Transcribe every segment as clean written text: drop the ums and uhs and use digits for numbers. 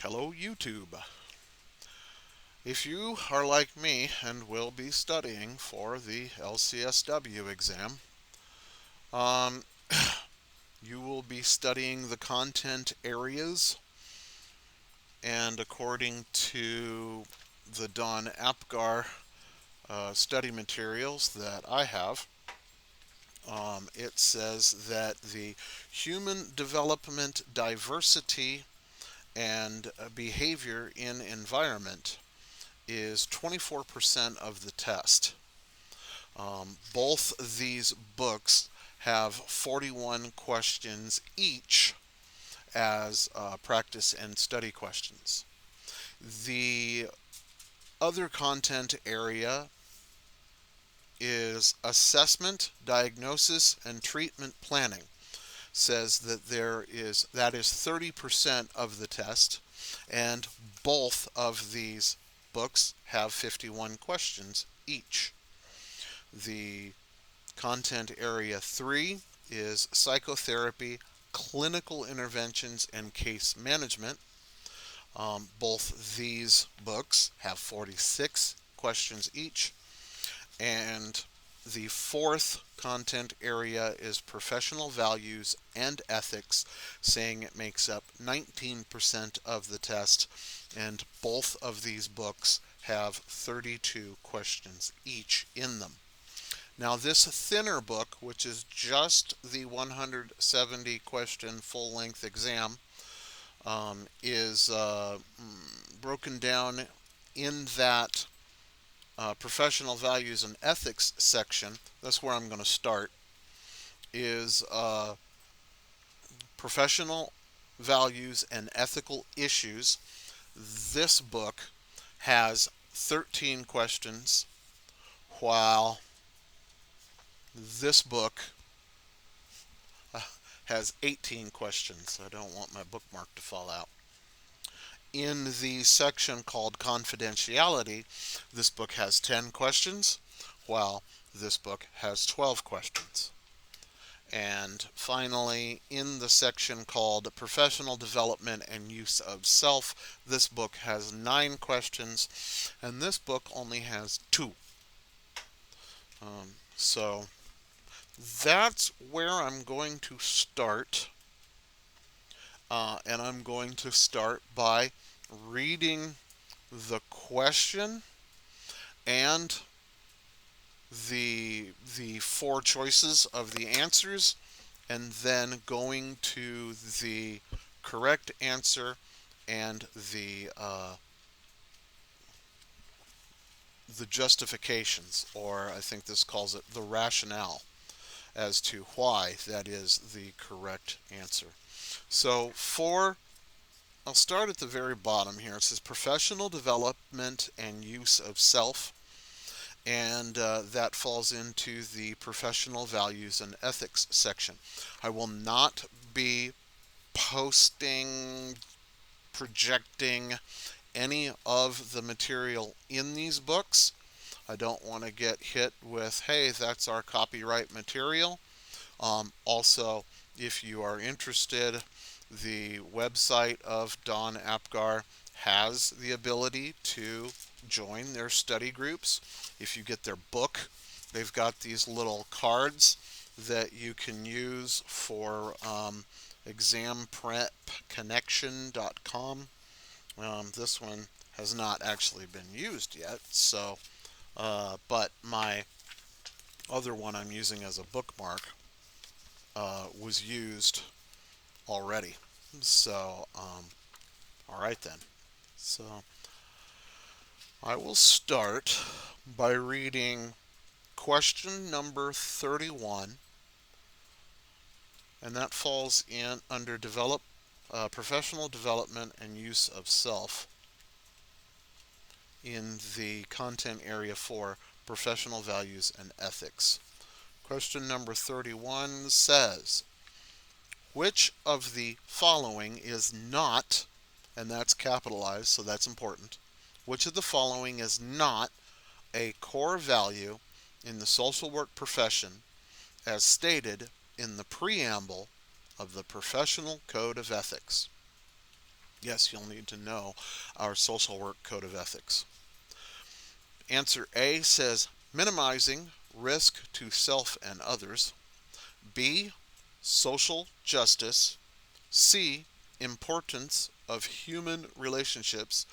Hello YouTube. If you are like me and will be studying for the LCSW exam, um, you will be studying the content areas, and according to the Don Apgar study materials that I have, it says that the human development, diversity, and behavior in environment is 24% of the test. Both these books have 41 questions each as practice and study questions. The other content area is assessment, diagnosis, and treatment planning. Says that that is 30% of the test, and both of these books have 51 questions each. The content area 3 is psychotherapy, clinical interventions, and case management. Both these books have 46 questions each. And the fourth content area is professional values and ethics, saying it makes up 19% of the test. And both of these books have 32 questions each in them. Now, this thinner book, which is just the 170 question full length exam, is broken down in that professional values and ethics section. That's where I'm going to start. Is professional values and ethical issues. This book has 13 questions, while this book has 18 questions. I don't want my bookmark to fall out. In the section called confidentiality, this book has 10 questions, while this book has 12 questions. And finally, in the section called professional development and use of self, this book has 9 questions, and this book only has 2. So that's where I'm going to start. And I'm going to start by reading the question and the 4 choices of the answers, and then going to the correct answer and the justifications, or I think this calls it the rationale, as to why that is the correct answer. So I'll start at the very bottom here. It says professional development and use of self, and that falls into the professional values and ethics section. I will not be posting, projecting any of the material in these books. I don't want to get hit with, hey, that's our copyright material. Also, if you are interested, the website of Don Apgar has the ability to join their study groups. If you get their book, they've got these little cards that you can use for examprepconnection.com. This one has not actually been used yet, so but my other one I'm using as a bookmark was used already. So, all right then. So, I will start by reading question number 31, and that falls in under professional development and use of self in the content area for professional values and ethics. Question number 31 says, which of the following is not, and that's capitalized, so that's important, which of the following is not a core value in the social work profession as stated in the preamble of the Professional Code of Ethics? Yes, you'll need to know our social work code of ethics. Answer A says minimizing risk to self and others. B, social justice. C, importance of human relationships.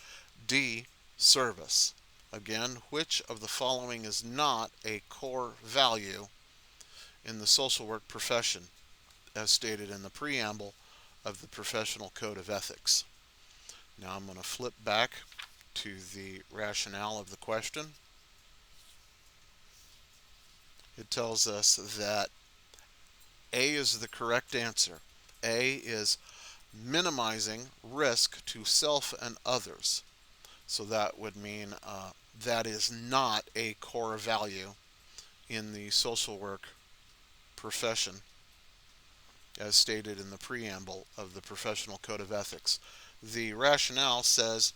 D, service. Again, which of the following is not a core value in the social work profession, as stated in the preamble of the Professional Code of Ethics? Now I'm going to flip back to the rationale of the question. It tells us that A is the correct answer. A is minimizing risk to self and others. So that would mean that is not a core value in the social work profession, as stated in the preamble of the Professional Code of Ethics. The rationale says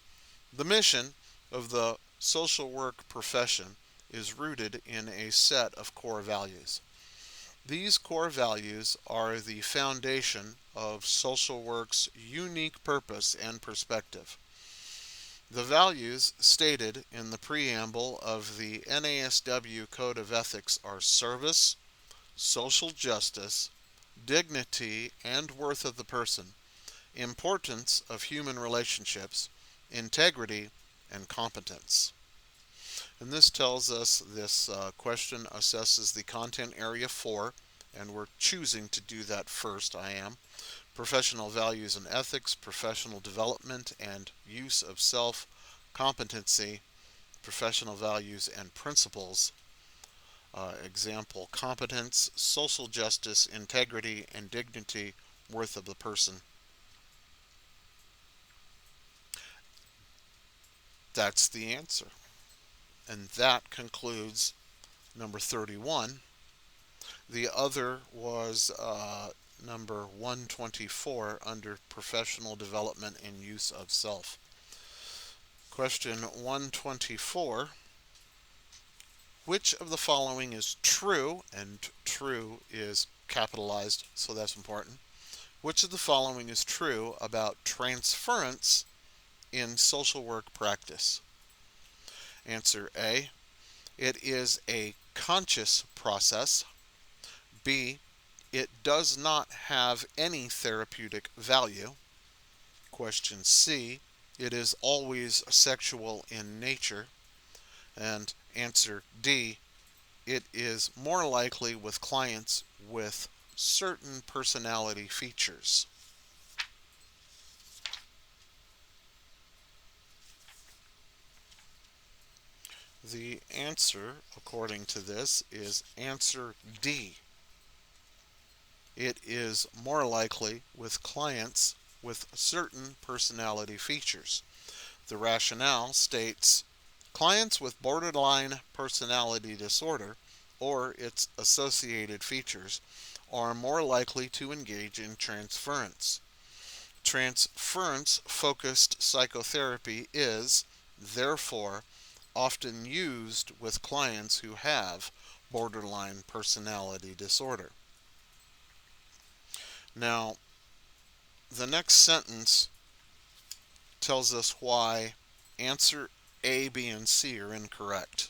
the mission of the social work profession is rooted in a set of core values. These core values are the foundation of social work's unique purpose and perspective. The values stated in the preamble of the NASW Code of Ethics are service, social justice, dignity and worth of the person, importance of human relationships, integrity, and competence. And this tells us this question assesses the content area 4, and we're choosing to do that first. I am. Professional values and ethics, professional development and use of self, competency, professional values and principles. Example, competence, social justice, integrity, and dignity, worth of the person. That's the answer. And that concludes number 31. The other was number 124 under professional development and use of self. Question 124. Which of the following is true? And true is capitalized, so that's important. Which of the following is true about transference in social work practice? Answer A. It is a conscious process. B. It does not have any therapeutic value. Question C. It is always sexual in nature. And answer D. It is more likely with clients with certain personality features. The answer, according to this, is answer D. It is more likely with clients with certain personality features. The rationale states clients with borderline personality disorder or its associated features are more likely to engage in transference. Transference-focused psychotherapy is, therefore, often used with clients who have borderline personality disorder. Now, the next sentence tells us why answer A, B, and C are incorrect.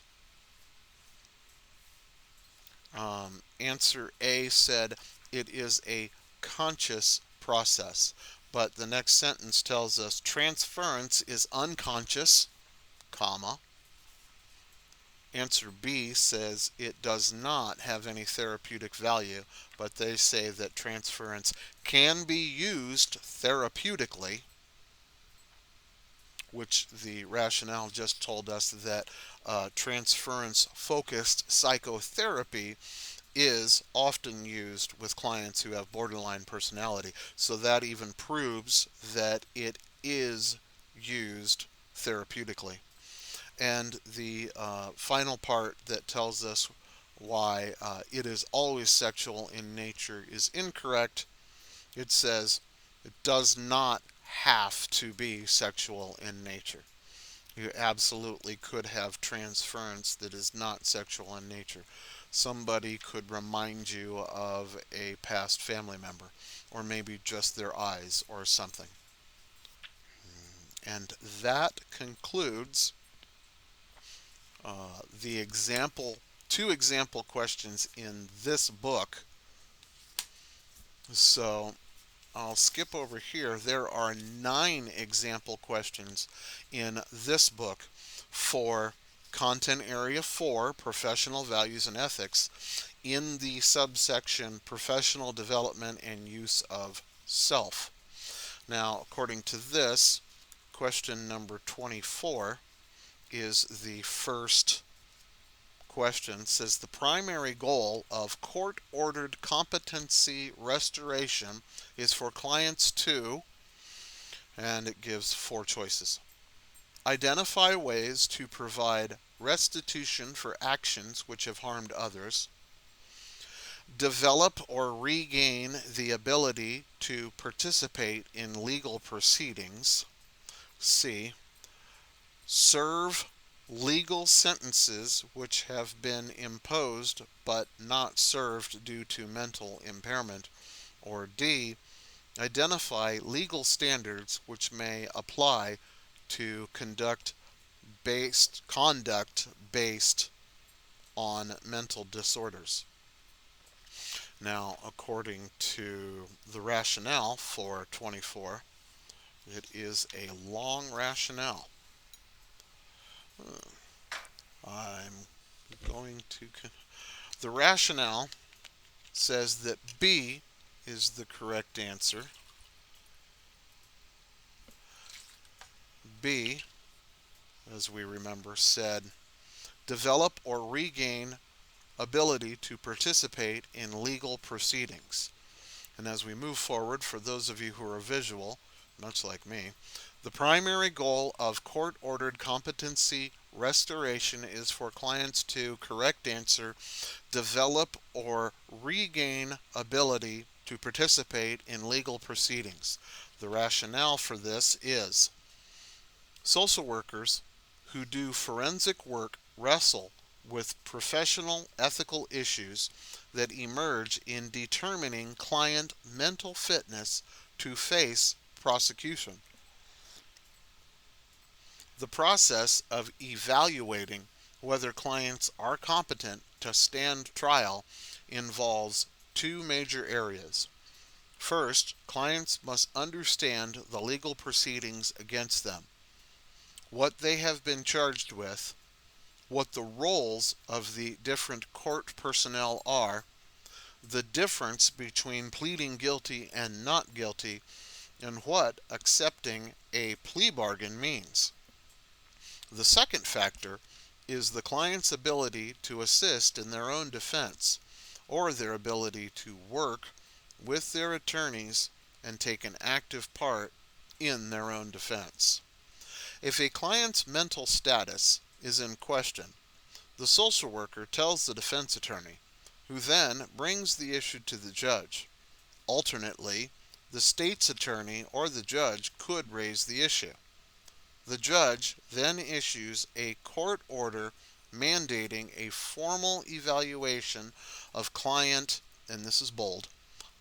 Answer A said it is a conscious process, but the next sentence tells us transference is unconscious, comma. Answer B says it does not have any therapeutic value, but they say that transference can be used therapeutically, which the rationale just told us that transference-focused psychotherapy is often used with clients who have borderline personality. So that even proves that it is used therapeutically. And the final part that tells us why it is always sexual in nature is incorrect. It says it does not have to be sexual in nature. You absolutely could have transference that is not sexual in nature. Somebody could remind you of a past family member, or maybe just their eyes or something. And that concludes the two example questions in this book. So I'll skip over here. There are 9 example questions in this book for Content Area 4, Professional Values and Ethics, in the subsection Professional Development and Use of Self. Now, according to this, question number 24 is the first question. It says the primary goal of court-ordered competency restoration is for clients to, and it gives 4 choices. Identify ways to provide restitution for actions which have harmed others. Develop or regain the ability to participate in legal proceedings. C. Serve legal sentences which have been imposed but not served due to mental impairment. Or D. Identify legal standards which may apply to conduct based on mental disorders. Now, according to the rationale for 24, it is a long rationale. I'm going to... The rationale says that B is the correct answer. B, as we remember, said develop or regain ability to participate in legal proceedings. And as we move forward, for those of you who are visual, much like me, the primary goal of court-ordered competency restoration is for clients to, correct answer, develop or regain ability to participate in legal proceedings. The rationale for this is social workers who do forensic work wrestle with professional ethical issues that emerge in determining client mental fitness to face prosecution. The process of evaluating whether clients are competent to stand trial involves 2 major areas. First, clients must understand the legal proceedings against them, what they have been charged with, what the roles of the different court personnel are, the difference between pleading guilty and not guilty, and what accepting a plea bargain means. The second factor is the client's ability to assist in their own defense, or their ability to work with their attorneys and take an active part in their own defense. If a client's mental status is in question, the social worker tells the defense attorney, who then brings the issue to the judge. Alternately, the state's attorney or the judge could raise the issue. The judge then issues a court order mandating a formal evaluation of client, and this is bold,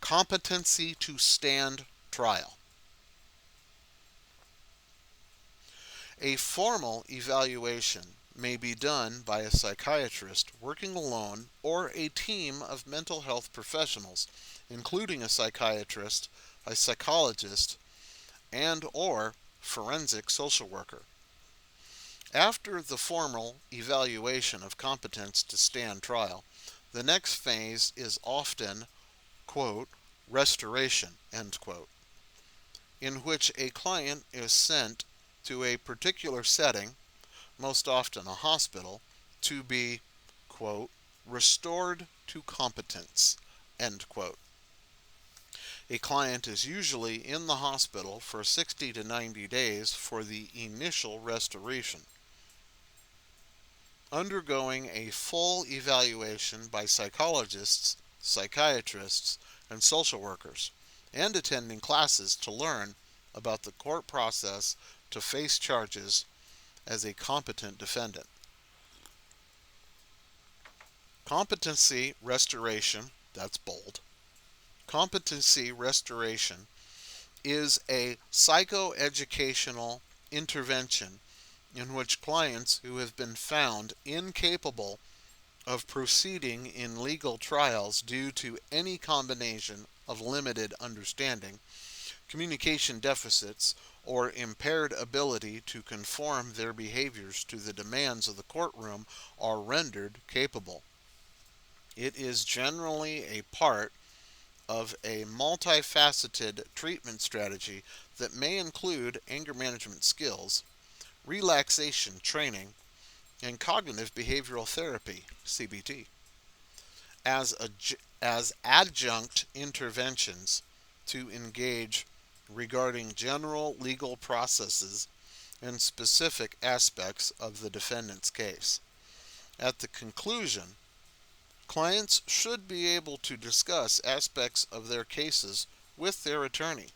competency to stand trial. A formal evaluation may be done by a psychiatrist working alone or a team of mental health professionals, including a psychiatrist, a psychologist, and or forensic social worker. After the formal evaluation of competence to stand trial, the next phase is often, quote, restoration, end quote, in which a client is sent to a particular setting, most often a hospital, to be, quote, restored to competence, end quote. A client is usually in the hospital for 60 to 90 days for the initial restoration, undergoing a full evaluation by psychologists, psychiatrists, and social workers, and attending classes to learn about the court process to face charges as a competent defendant. Competency restoration, that's bold. Competency restoration is a psychoeducational intervention in which clients who have been found incapable of proceeding in legal trials due to any combination of limited understanding, communication deficits, or impaired ability to conform their behaviors to the demands of the courtroom are rendered capable. It is generally a part of a multifaceted treatment strategy that may include anger management skills, relaxation training, and cognitive behavioral therapy, CBT, as, as adjunct interventions to engage regarding general legal processes and specific aspects of the defendant's case. At the conclusion, clients should be able to discuss aspects of their cases with their attorney,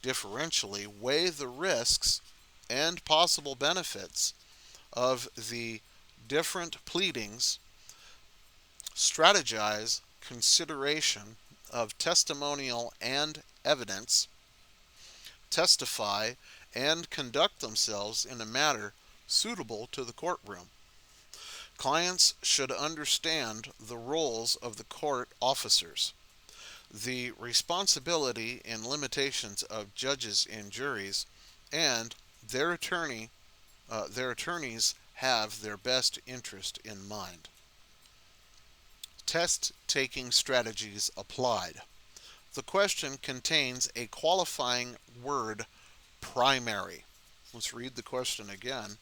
differentially weigh the risks and possible benefits of the different pleadings, strategize consideration of testimonial and evidence, testify, and conduct themselves in a manner suitable to the courtroom. Clients should understand the roles of the court officers, the responsibility and limitations of judges and juries, and their attorneys have their best interest in mind. Test-taking strategies applied. The question contains a qualifying word, primary. Let's read the question again.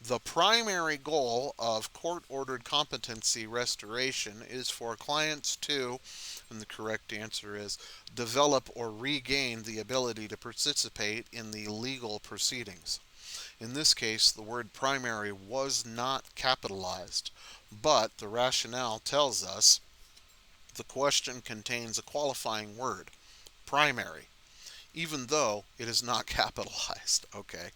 The primary goal of court-ordered competency restoration is for clients to, and the correct answer is, develop or regain the ability to participate in the legal proceedings. In this case, the word primary was not capitalized, but the rationale tells us the question contains a qualifying word, primary, even though it is not capitalized. Okay.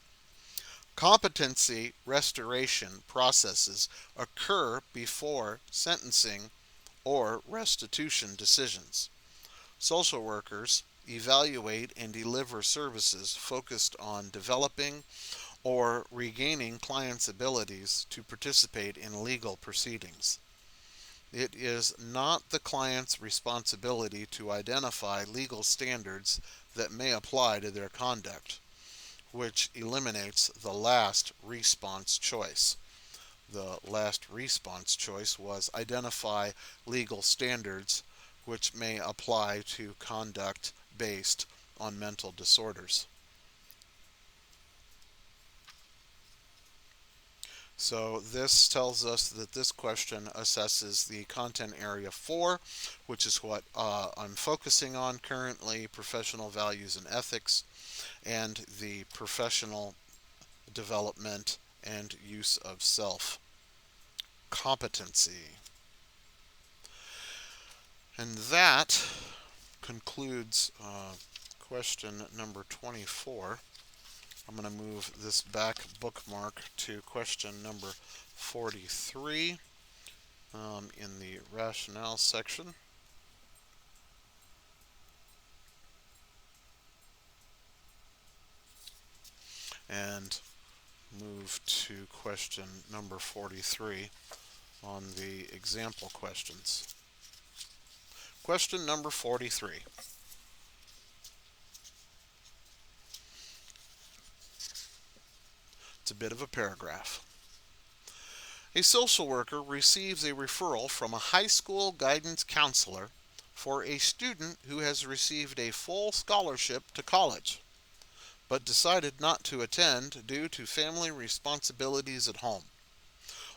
Competency restoration processes occur before sentencing or restitution decisions. Social workers evaluate and deliver services focused on developing or regaining clients' abilities to participate in legal proceedings. It is not the client's responsibility to identify legal standards that may apply to their conduct, which eliminates the last response choice. The last response choice was identify legal standards which may apply to conduct based on mental disorders. So this tells us that this question assesses the content area 4, which is what I'm focusing on currently, professional values and ethics, and the professional development and use of self. Competency. And that concludes question number 24. I'm going to move this back bookmark to question number 43 in the rationale section. And move to question number 43 on the example questions. Question number 43. It's a bit of a paragraph. A social worker receives a referral from a high school guidance counselor for a student who has received a full scholarship to college, but decided not to attend due to family responsibilities at home.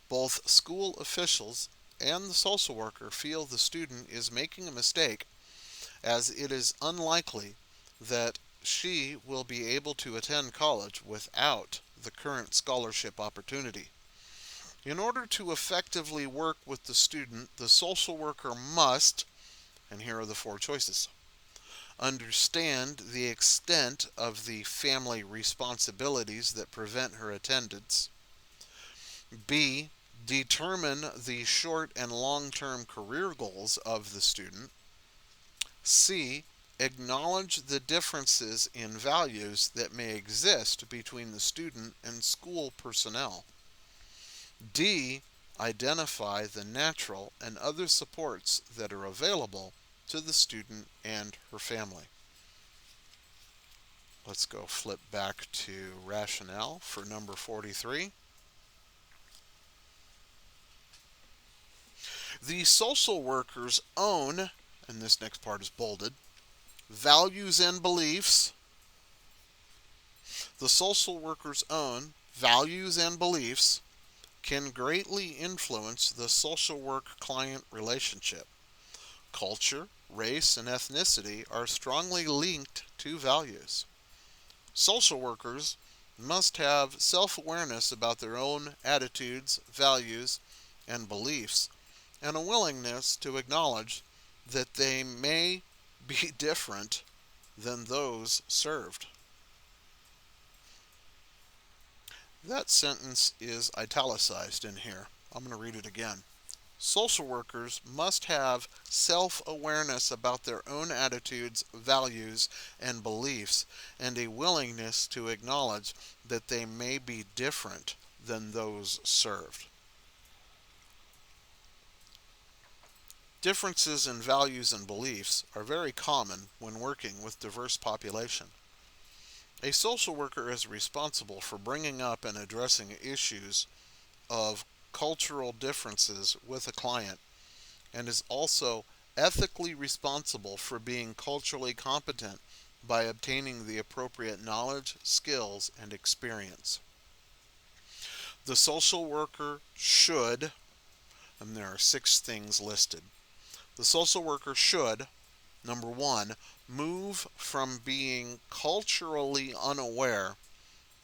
Both school officials and the social worker feel the student is making a mistake, as it is unlikely that she will be able to attend college without the current scholarship opportunity. In order to effectively work with the student, the social worker must, and here are the 4 choices: understand the extent of the family responsibilities that prevent her attendance. B. Determine the short and long-term career goals of the student. C. Acknowledge the differences in values that may exist between the student and school personnel. D. Identify the natural and other supports that are available to the student and her family. Let's go flip back to rationale for number 43. The social worker's own, and this next part is bolded, values and beliefs. The social worker's own values and beliefs can greatly influence the social work-client relationship. Culture, race, and ethnicity are strongly linked to values. Social workers must have self-awareness about their own attitudes, values, and beliefs, and a willingness to acknowledge that they may be different than those served. That sentence is italicized in here. I'm going to read it again. Social workers must have self-awareness about their own attitudes, values, and beliefs, and a willingness to acknowledge that they may be different than those served. Differences in values and beliefs are very common when working with diverse population. A social worker is responsible for bringing up and addressing issues of cultural differences with a client and is also ethically responsible for being culturally competent by obtaining the appropriate knowledge, skills, and experience. The social worker should, and there are 6 things listed. The social worker should, number 1, move from being culturally unaware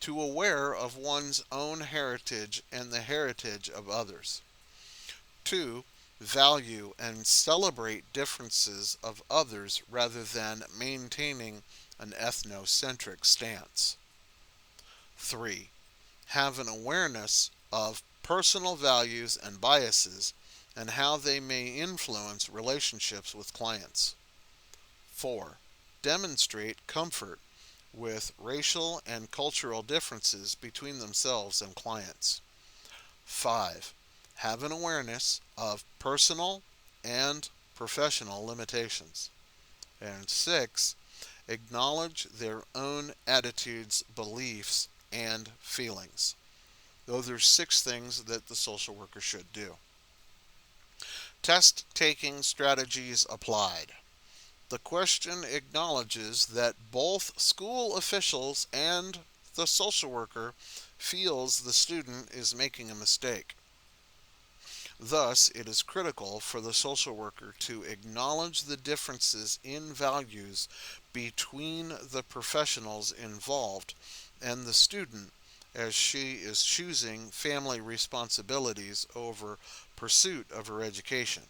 to aware of one's own heritage and the heritage of others. 2. Value and celebrate differences of others rather than maintaining an ethnocentric stance. 3. Have an awareness of personal values and biases and how they may influence relationships with clients. 4. Demonstrate comfort with racial and cultural differences between themselves and clients. 5. Have an awareness of personal and professional limitations. And 6. Acknowledge their own attitudes, beliefs, and feelings. Those are 6 things that the social worker should do. Test-taking strategies applied. The question acknowledges that both school officials and the social worker feels the student is making a mistake. Thus, it is critical for the social worker to acknowledge the differences in values between the professionals involved and the student as she is choosing family responsibilities over pursuit of her education.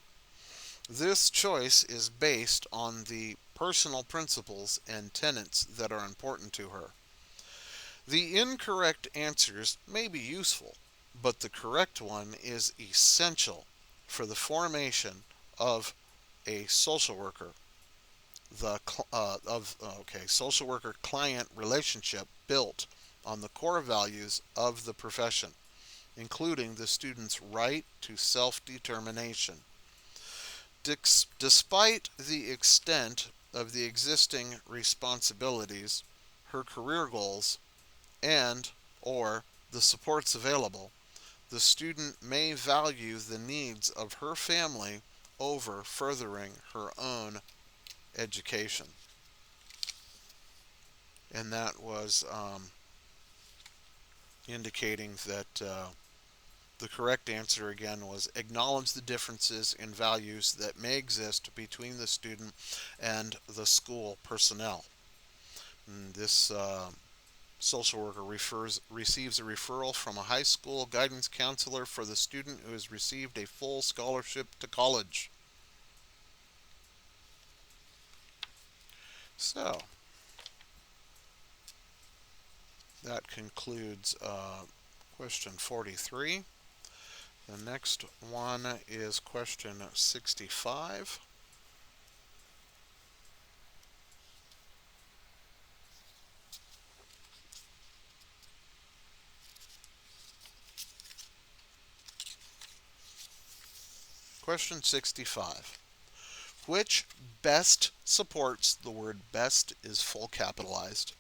This choice is based on the personal principles and tenets that are important to her. The incorrect answers may be useful, but the correct one is essential for the formation of a social worker, social worker client relationship built on the core values of the profession, including the student's right to self-determination. Despite the extent of the existing responsibilities, her career goals, and or the supports available, the student may value the needs of her family over furthering her own education. And that was indicating that the correct answer again was acknowledge the differences in values that may exist between the student and the school personnel. And this social worker receives a referral from a high school guidance counselor for the student who has received a full scholarship to college. So, that concludes question 43. The next one is question 65. Question 65. Which best supports, the word best is full capitalized,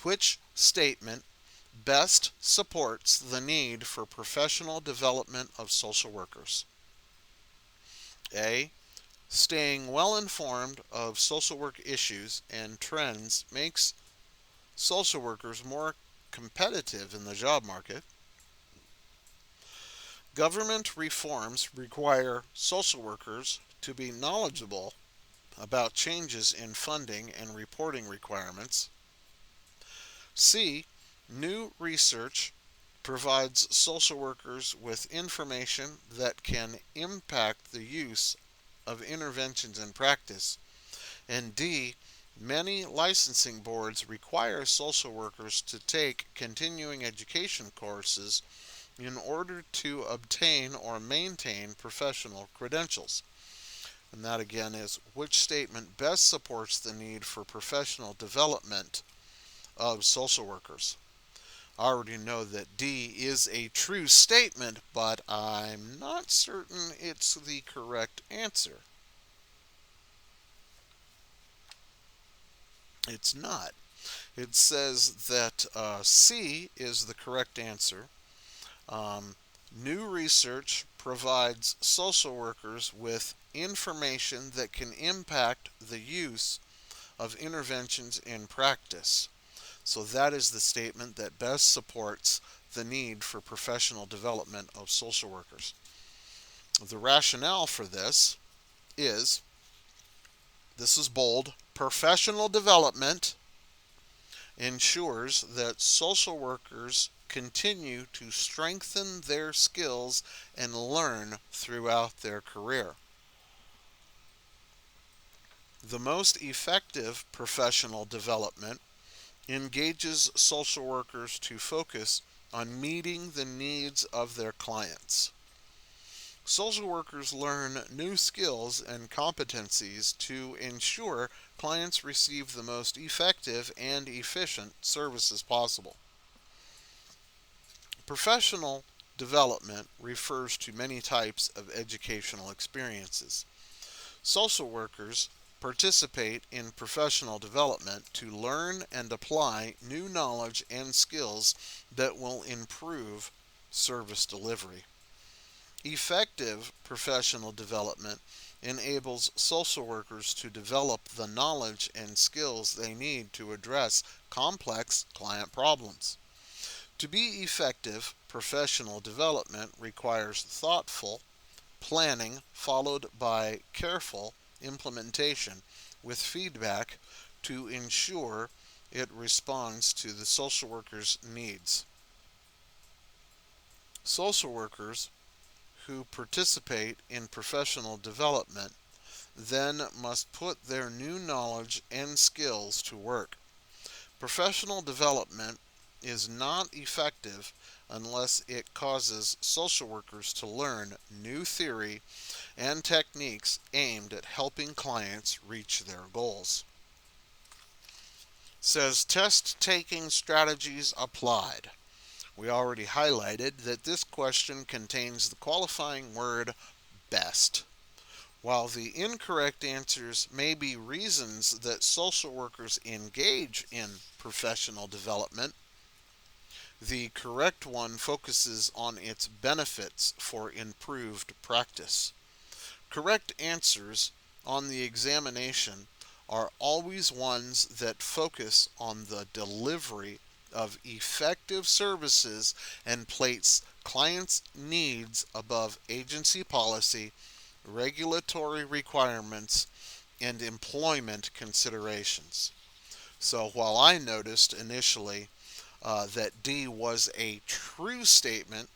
which statement best supports the need for professional development of social workers? A. Staying well informed of social work issues and trends makes social workers more competitive in the job market. Government reforms require social workers to be knowledgeable about changes in funding and reporting requirements. C. New research provides social workers with information that can impact the use of interventions in practice. And D. Many licensing boards require social workers to take continuing education courses in order to obtain or maintain professional credentials. And that again is which statement best supports the need for professional development of social workers. I already know that D is a true statement, but I'm not certain it's the correct answer. It's not. It says that C is the correct answer. Um, New research provides social workers with information that can impact the use of interventions in practice. So that is the statement that best supports the need for professional development of social workers. The rationale for this is, this is bold, professional development ensures that social workers continue to strengthen their skills and learn throughout their career. The most effective professional development engages social workers to focus on meeting the needs of their clients. Social workers learn new skills and competencies to ensure clients receive the most effective and efficient services possible. Professional development refers to many types of educational experiences. Social workers participate in professional development to learn and apply new knowledge and skills that will improve service delivery. Effective professional development enables social workers to develop the knowledge and skills they need to address complex client problems. To be effective, professional development requires thoughtful planning followed by careful implementation with feedback to ensure it responds to the social worker's needs. Social workers who participate in professional development then must put their new knowledge and skills to work. Professional development is not effective unless it causes social workers to learn new theory and techniques aimed at helping clients reach their goals. Says test taking strategies applied. We already highlighted that this question contains the qualifying word best. While the incorrect answers may be reasons that social workers engage in professional development, the correct one focuses on its benefits for improved practice. Correct answers on the examination are always ones that focus on the delivery of effective services and place clients' needs above agency policy, regulatory requirements, and employment considerations. So while I noticed initially that D was a true statement,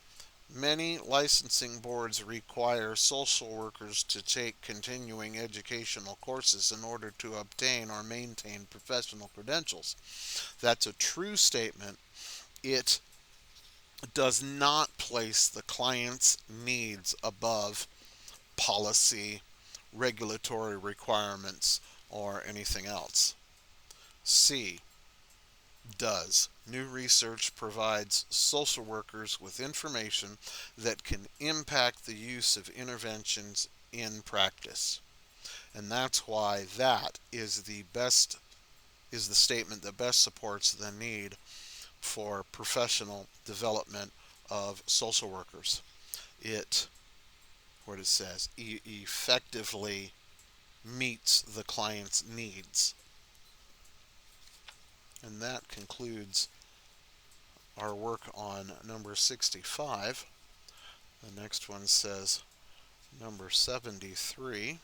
many licensing boards require social workers to take continuing educational courses in order to obtain or maintain professional credentials. That's a true statement. It does not place the client's needs above policy, regulatory requirements, or anything else. C does. New research provides social workers with information that can impact the use of interventions in practice. And that's why that is the statement that best supports the need for professional development of social workers. It, what it says, effectively meets the client's needs. And that concludes our work on number 65. The next one says number 73.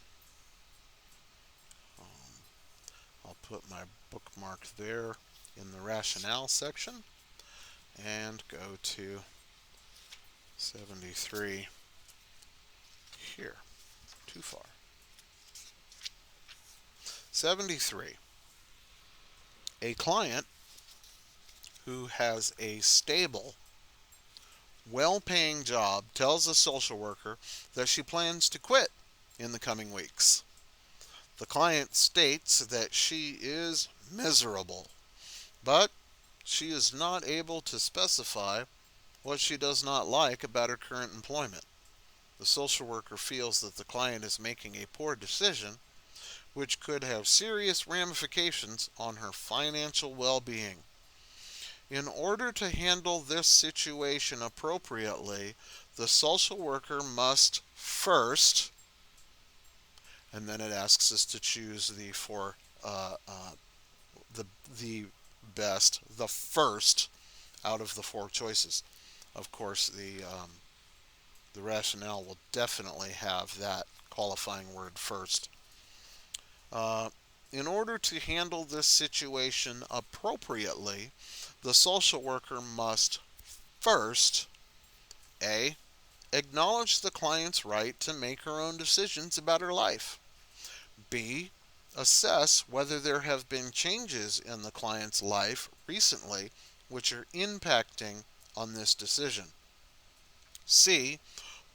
I'll put my bookmark there in the rationale section and go to 73 here. Too far. 73. A client who has a stable, well-paying job tells a social worker that she plans to quit in the coming weeks. The client states that she is miserable, but she is not able to specify what she does not like about her current employment. The social worker feels that the client is making a poor decision, which could have serious ramifications on her financial well-being. In order to handle this situation appropriately, the social worker must first, and then it asks us to choose uh, uh, the the best, the first out of the four choices. Of course, the rationale will definitely have that qualifying word first. Uh, in order to handle this situation appropriately, the social worker must first, A, acknowledge the client's right to make her own decisions about her life. B, assess whether there have been changes in the client's life recently which are impacting on this decision. C,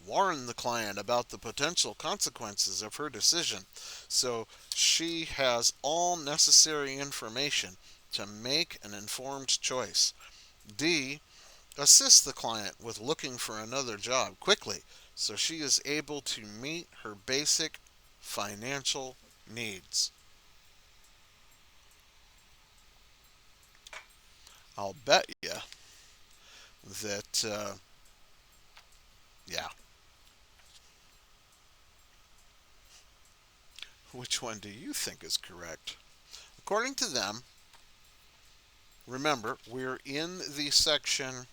warn the client about the potential consequences of her decision so she has all necessary information to make an informed choice. D, assist the client with looking for another job quickly so she is able to meet her basic financial needs. I'll bet you that, yeah. Which one do you think is correct? According to them, remember, we're in the section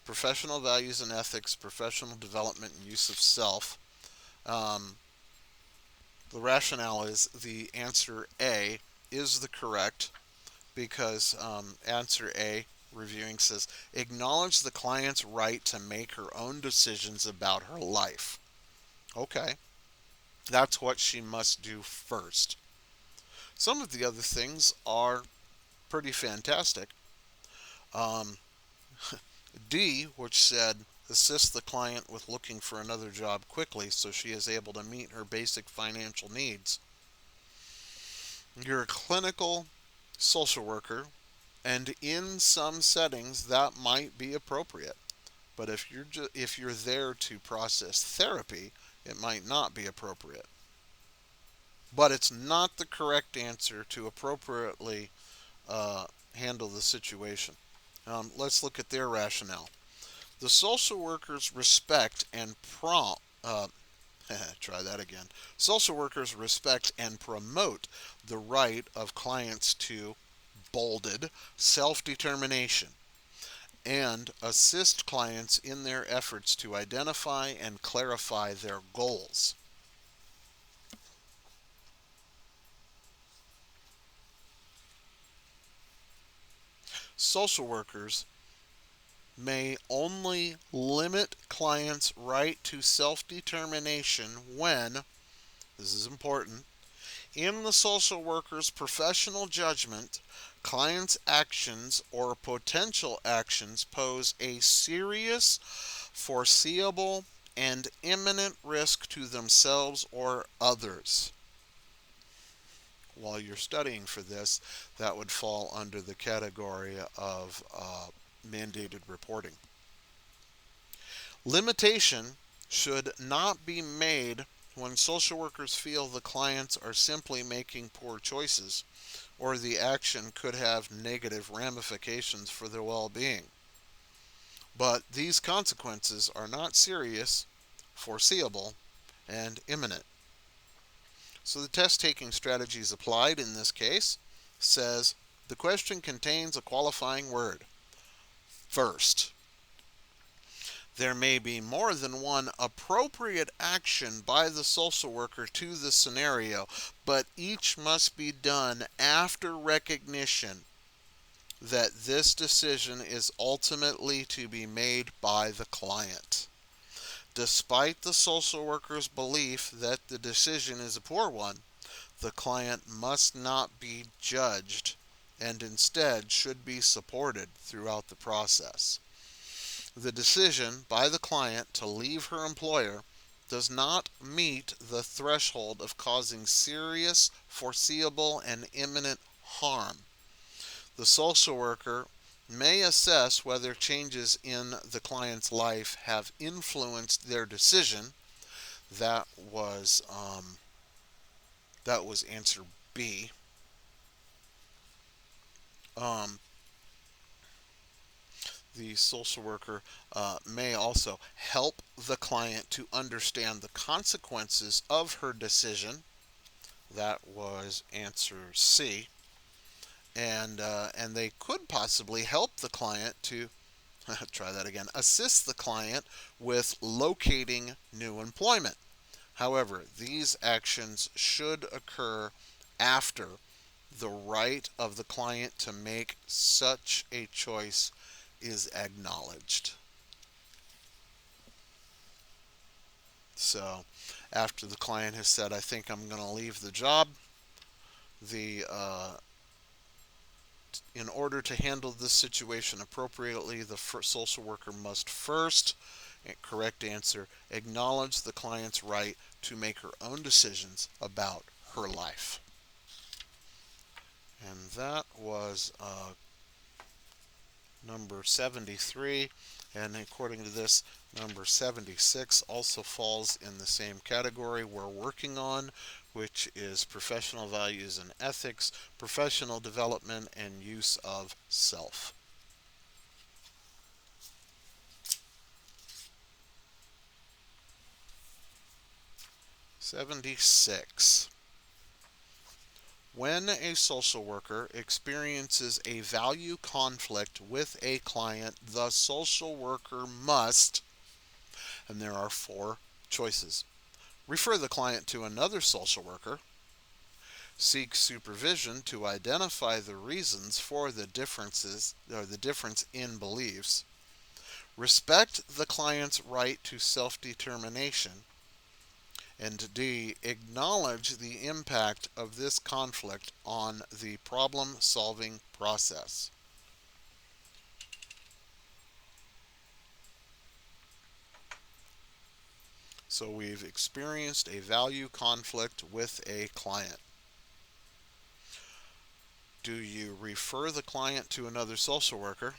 Professional Values and Ethics, Professional Development and Use of Self. Um, the rationale is the answer A is the correct because answer A, reviewing, says acknowledge the client's right to make her own decisions about her life. Okay, that's what she must do first. Some of the other things are pretty fantastic. Um, D, which said assist the client with looking for another job quickly so she is able to meet her basic financial needs. You're a clinical social worker, and in some settings that might be appropriate. But if you're there to process therapy, it might not be appropriate. But it's not the correct answer to appropriately handle the situation. Let's look at their rationale. The social workers respect and try that again. Social workers respect and promote the right of clients to bolded self-determination and assist clients in their efforts to identify and clarify their goals. Social workers may only limit clients' right to self-determination when, this is important, in the social worker's professional judgment, clients' actions or potential actions pose a serious, foreseeable, and imminent risk to themselves or others. while you're studying for this, that would fall under the category of mandated reporting. Limitation should not be made when social workers feel the clients are simply making poor choices or the action could have negative ramifications for their well-being. But these consequences are not serious, foreseeable, and imminent. So the test-taking strategies applied in this case says the question contains a qualifying word. First, there may be more than one appropriate action by the social worker to the scenario, but each must be done after recognition that this decision is ultimately to be made by the client. Despite the social worker's belief that the decision is a poor one, the client must not be judged and instead should be supported throughout the process. The decision by the client to leave her employer does not meet the threshold of causing serious, foreseeable, and imminent harm. The social worker may assess whether changes in the client's life have influenced their decision. That was answer B. The social worker may also help the client to understand the consequences of her decision. That was answer C. And they could possibly help the client to try that again, assist the client with locating new employment. However, these actions should occur after the right of the client to make such a choice is acknowledged. So, after the client has said, I think I'm going to leave the job, in order to handle this situation appropriately, the social worker must first, correct answer, acknowledge the client's right to make her own decisions about her life. And that was number 73, and according to this, number 76 also falls in the same category we're working on, which is professional values and ethics, professional development, and use of self. '76. When a social worker experiences a value conflict with a client, the social worker must, and there are 4 choices, refer the client to another social worker, seek supervision to identify the reasons for the differences or the difference in beliefs, respect the client's right to self-determination, and D, acknowledge the impact of this conflict on the problem-solving process. So we've experienced a value conflict with a client. Do you refer the client to another social worker?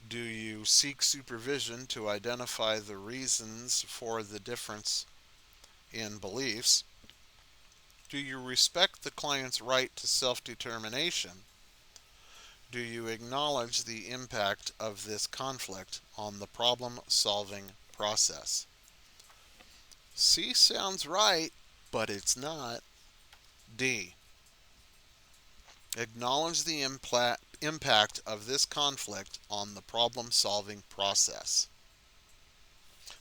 Do you seek supervision to identify the reasons for the difference in beliefs? Do you respect the client's right to self-determination? Do you acknowledge the impact of this conflict on the problem-solving process? C sounds right, but it's not. D. Acknowledge the impact of this conflict on the problem-solving process.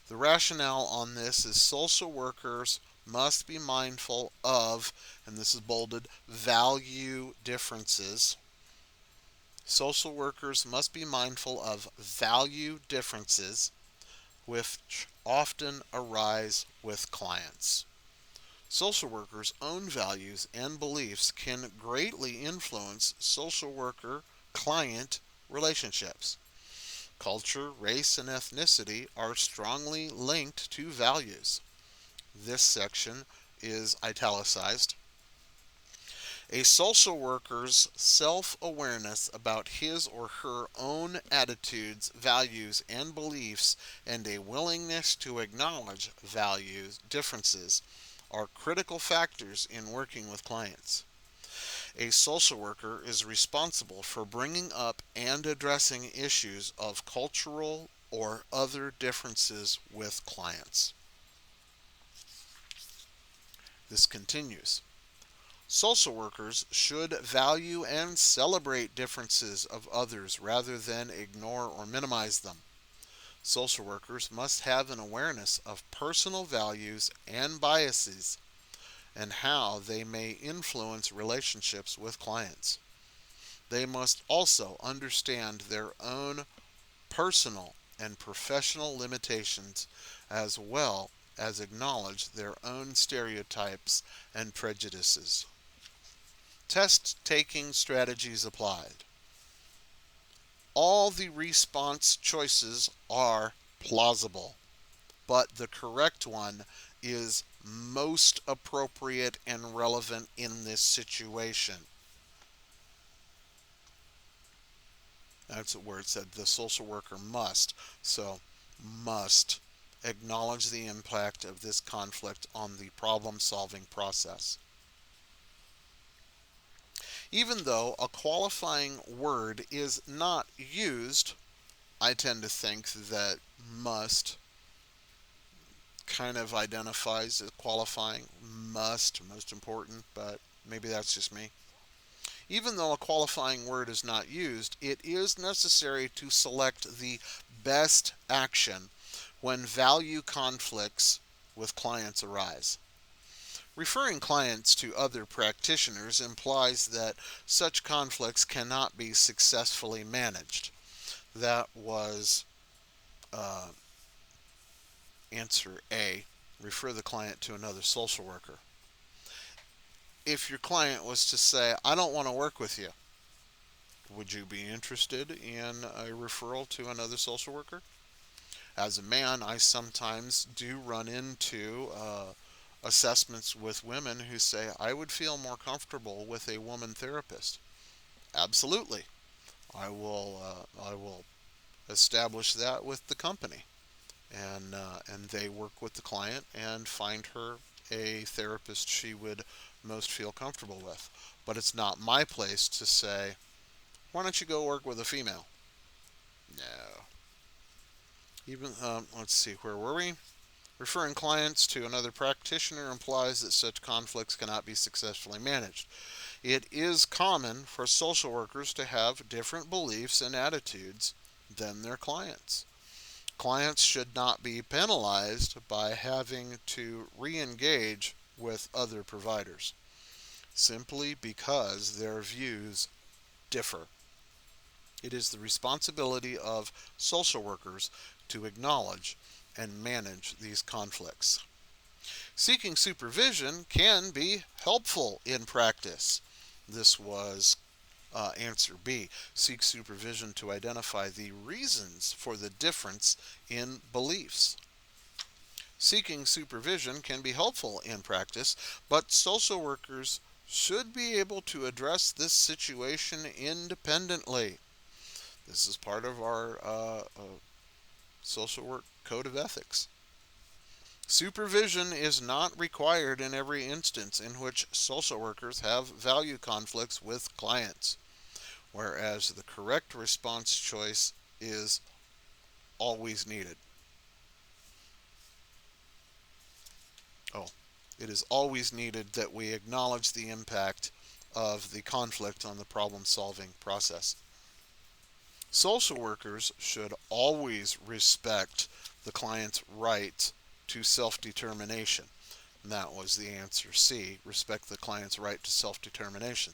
The rationale on this is social workers must be mindful of, and this is bolded, value differences. Social workers must be mindful of value differences which often arise with clients. Social workers' own values and beliefs can greatly influence social worker-client relationships. Culture, race, and ethnicity are strongly linked to values. This section is italicized. A social worker's self-awareness about his or her own attitudes, values, and beliefs, and a willingness to acknowledge values differences are critical factors in working with clients. A social worker is responsible for bringing up and addressing issues of cultural or other differences with clients. This continues. Social workers should value and celebrate differences of others rather than ignore or minimize them. Social workers must have an awareness of personal values and biases and how they may influence relationships with clients. They must also understand their own personal and professional limitations as well as acknowledge their own stereotypes and prejudices. Test taking strategies applied. All the response choices are plausible, but the correct one is most appropriate and relevant in this situation. That's where it said the social worker must. So, must acknowledge the impact of this conflict on the problem solving process. Even though a qualifying word is not used, I tend to think that must kind of identifies as qualifying. Must, most important, but maybe that's just me. Even though a qualifying word is not used, it is necessary to select the best action when value conflicts with clients arise. Referring clients to other practitioners implies that such conflicts cannot be successfully managed. That was uh, answer A. Refer the client to another social worker. If your client was to say, I don't want to work with you, would you be interested in a referral to another social worker? As a man, I sometimes do run into assessments with women who say, I would feel more comfortable with a woman therapist. Absolutely. I will establish that with the company, and they work with the client and find her a therapist she would most feel comfortable with. But it's not my place to say, why don't you go work with a female? No. Even let's see, where were we? Referring clients to another practitioner implies that such conflicts cannot be successfully managed. It is common for social workers to have different beliefs and attitudes than their clients. Clients should not be penalized by having to re engage with other providers simply because their views differ. It is the responsibility of social workers to acknowledge and manage these conflicts. Seeking supervision can be helpful in practice. This was answer B. Seek supervision to identify the reasons for the difference in beliefs. Seeking supervision can be helpful in practice, but social workers should be able to address this situation independently. This is part of our social work code of ethics. Supervision is not required in every instance in which social workers have value conflicts with clients, whereas the correct response choice is always needed. Oh, it is always needed that we acknowledge the impact of the conflict on the problem solving process. Social workers should always respect the client's right to self determination. And that was the answer C, respect the client's right to self determination.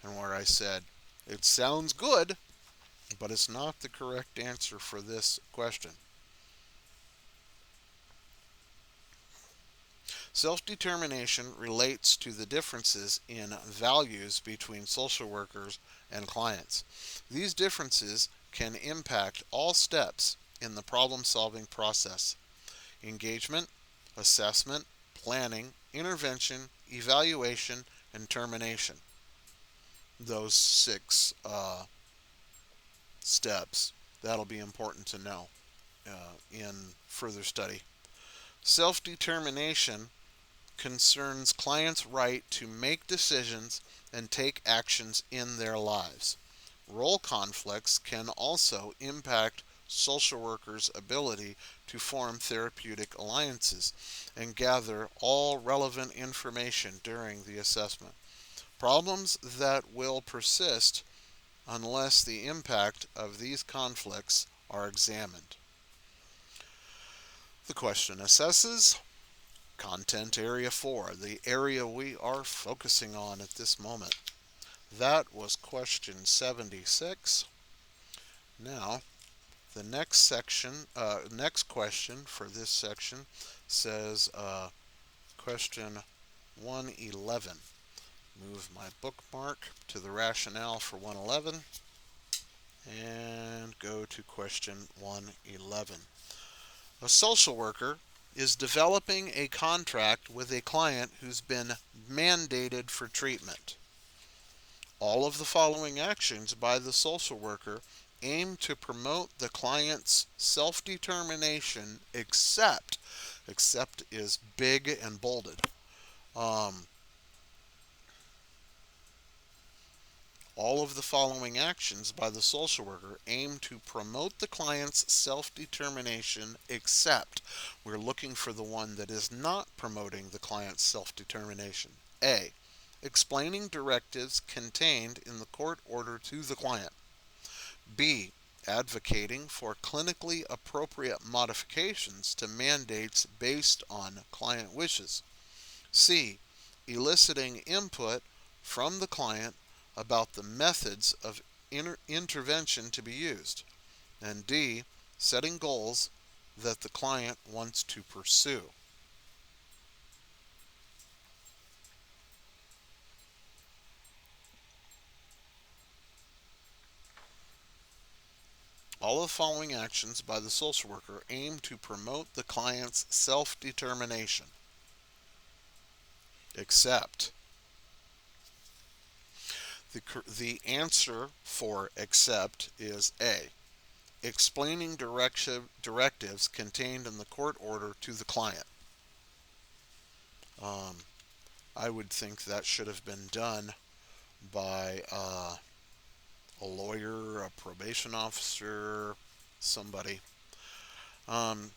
And where I said, it sounds good, but it's not the correct answer for this question. Self-determination relates to the differences in values between social workers and clients. These differences can impact all steps in the problem-solving process: engagement, assessment, planning, intervention, evaluation, and termination. those six steps. That'll be important to know in further study. Self-determination concerns clients' right to make decisions and take actions in their lives. Role conflicts can also impact social workers' ability to form therapeutic alliances and gather all relevant information during the assessment. Problems that will persist unless the impact of these conflicts are examined. The question assesses Content Area 4, the area we are focusing on at this moment. That was question 76. Now, the next question for this section says question 111. Move my bookmark to the rationale for 111 and go to question 111. A social worker is developing a contract with a client who's been mandated for treatment. All of the following actions by the social worker aim to promote the client's self-determination except is big and bolded. All of the following actions by the social worker aim to promote the client's self-determination except we're looking for the one that is not promoting the client's self-determination. A. Explaining directives contained in the court order to the client. B. Advocating for clinically appropriate modifications to mandates based on client wishes. C. Eliciting input from the client about the methods of intervention to be used. And D. Setting goals that the client wants to pursue. All of the following actions by the social worker aim to promote the client's self-determination, except the answer for except is A. Explaining directives contained in the court order to the client. I would think that should have been done by a lawyer, a probation officer, somebody. The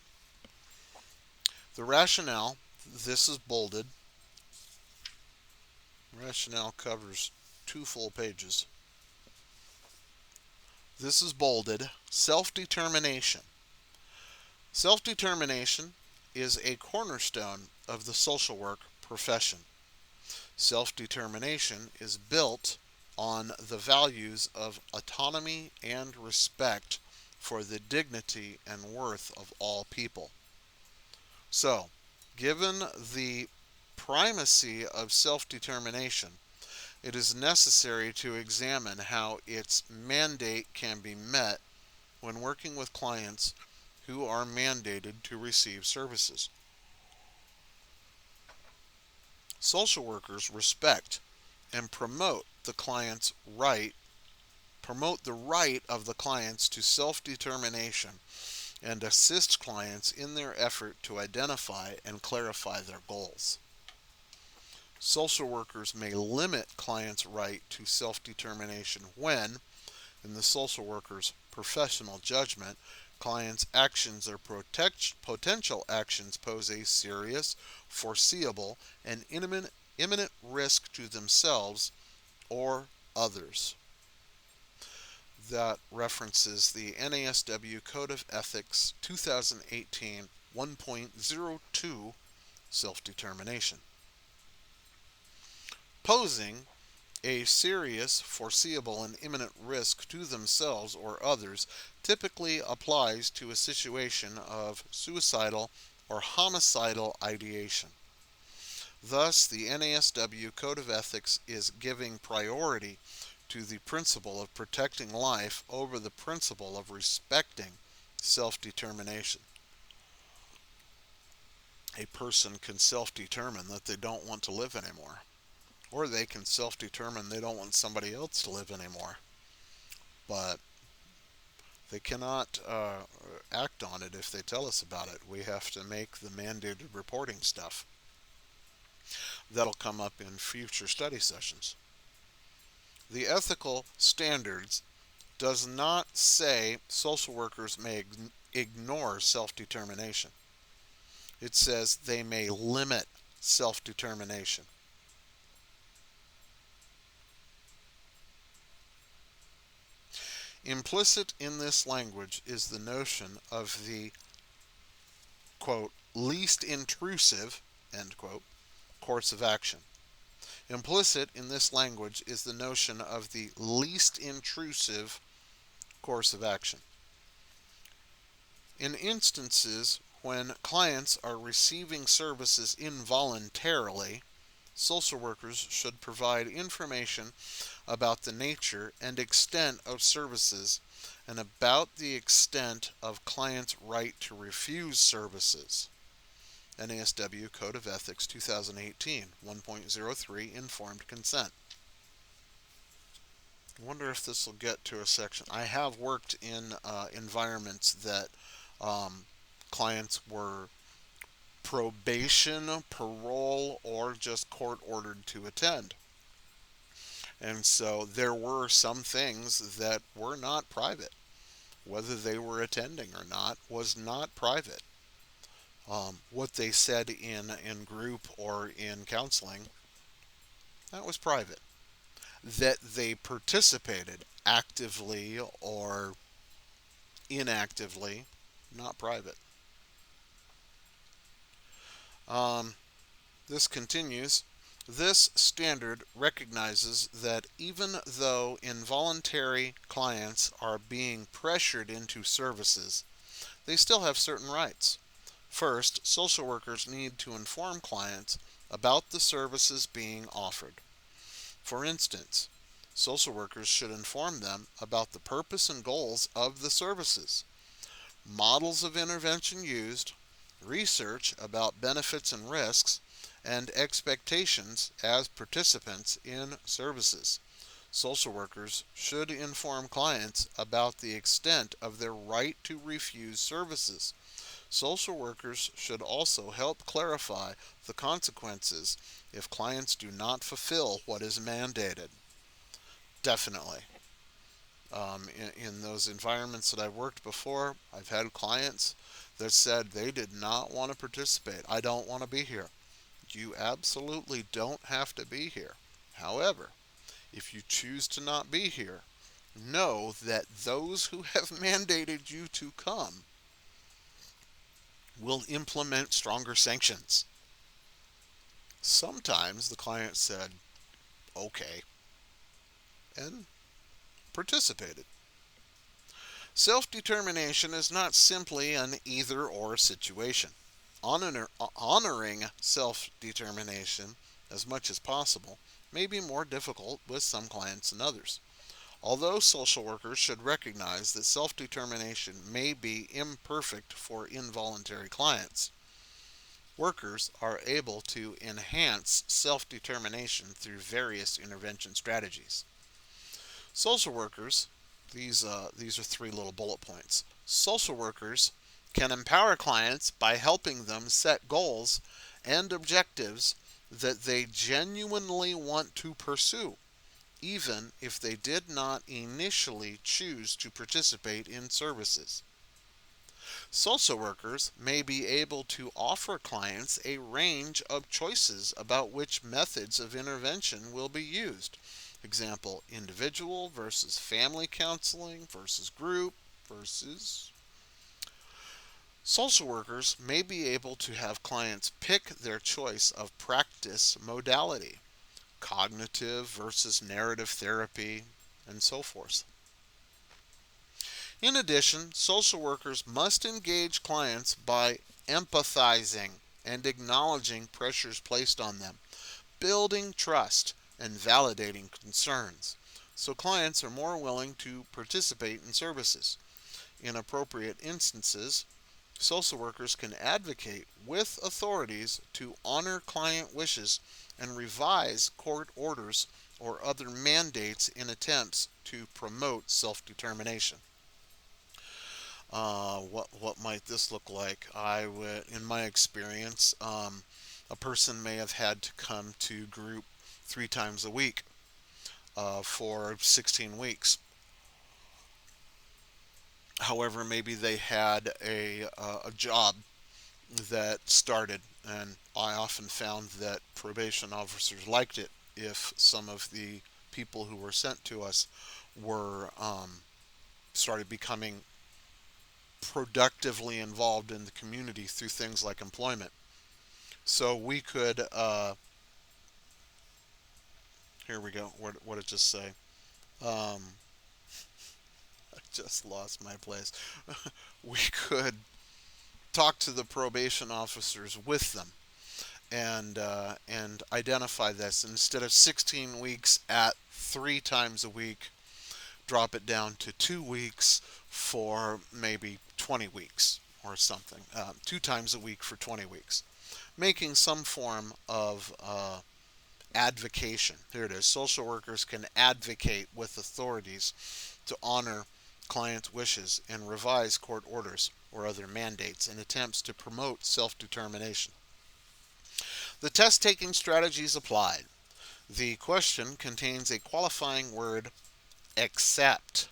rationale, this is bolded. Rationale covers 2 full pages. This is bolded. Self-determination. Self-determination is a cornerstone of the social work profession. Self-determination is built on the values of autonomy and respect for the dignity and worth of all people. So, given the primacy of self-determination, it is necessary to examine how its mandate can be met when working with clients who are mandated to receive services. Social workers respect and promote the right of the clients to self-determination and assist clients in their effort to identify and clarify their goals. Social workers may limit clients' right to self-determination when, in the social worker's professional judgment, clients' actions or potential actions pose a serious, foreseeable, and imminent risk to themselves or others. That references the NASW Code of Ethics 2018 1.02 Self-Determination. Posing a serious, foreseeable, and imminent risk to themselves or others typically applies to a situation of suicidal or homicidal ideation. Thus, the NASW Code of Ethics is giving priority to the principle of protecting life over the principle of respecting self-determination. A person can self-determine that they don't want to live anymore. Or they can self-determine they don't want somebody else to live anymore. But they cannot act on it if they tell us about it. We have to make the mandated reporting stuff. That'll come up in future study sessions. The ethical standards does not say social workers may ignore self-determination. It says they may limit self-determination. Implicit in this language is the notion of the, quote, least intrusive, end quote, course of action. Implicit in this language is the notion of the least intrusive course of action. In instances when clients are receiving services involuntarily, social workers should provide information about the nature and extent of services and about the extent of clients' right to refuse services. NASW Code of Ethics 2018, 1.03, Informed Consent. I wonder if this will get to a section. I have worked in environments that clients were probation, parole, or just court ordered to attend. And so there were some things that were not private. Whether they were attending or not was not private. What they said in group or in counseling, that was private. That they participated actively or inactively, not private. This continues. This standard recognizes that even though involuntary clients are being pressured into services, they still have certain rights. First, social workers need to inform clients about the services being offered. For instance, social workers should inform them about the purpose and goals of the services, models of intervention used, research about benefits and risks, and expectations as participants in services. Social workers should inform clients about the extent of their right to refuse services. Social workers should also help clarify the consequences if clients do not fulfill what is mandated. Definitely. In those environments that I've worked before, I've had clients that said they did not want to participate. I don't want to be here. You absolutely don't have to be here. However, if you choose to not be here, know that those who have mandated you to come will implement stronger sanctions. Sometimes the client said, okay, and participated. Self-determination is not simply an either-or situation. Honoring self-determination as much as possible may be more difficult with some clients than others. Although social workers should recognize that self-determination may be imperfect for involuntary clients, workers are able to enhance self-determination through various intervention strategies. Social workers, these are three little bullet points. Social workers can empower clients by helping them set goals and objectives that they genuinely want to pursue, even if they did not initially choose to participate in services. Social workers may be able to offer clients a range of choices about which methods of intervention will be used. Example, individual versus family counseling versus group versus... Social workers may be able to have clients pick their choice of practice modality, cognitive versus narrative therapy, and so forth. In addition, social workers must engage clients by empathizing and acknowledging pressures placed on them, building trust, and validating concerns, so clients are more willing to participate in services. In appropriate instances, social workers can advocate with authorities to honor client wishes and revise court orders or other mandates in attempts to promote self-determination. What might this look like? In my experience, a person may have had to come to group 3 times a week for 16 weeks. However, maybe they had a job that started, and I often found that probation officers liked it if some of the people who were sent to us were started becoming productively involved in the community through things like employment. So we could, here we go. What did it just say? Um, I just lost my place. We could talk to the probation officers with them and identify this. Instead of 16 weeks at 3 times a week, drop it down to 2 weeks for maybe 20 weeks or something. 2 times a week for 20 weeks. Making some form of advocation. Here it is. Social workers can advocate with authorities to honor clients' wishes and revise court orders or other mandates in attempts to promote self-determination. The test-taking strategies applied. The question contains a qualifying word, except.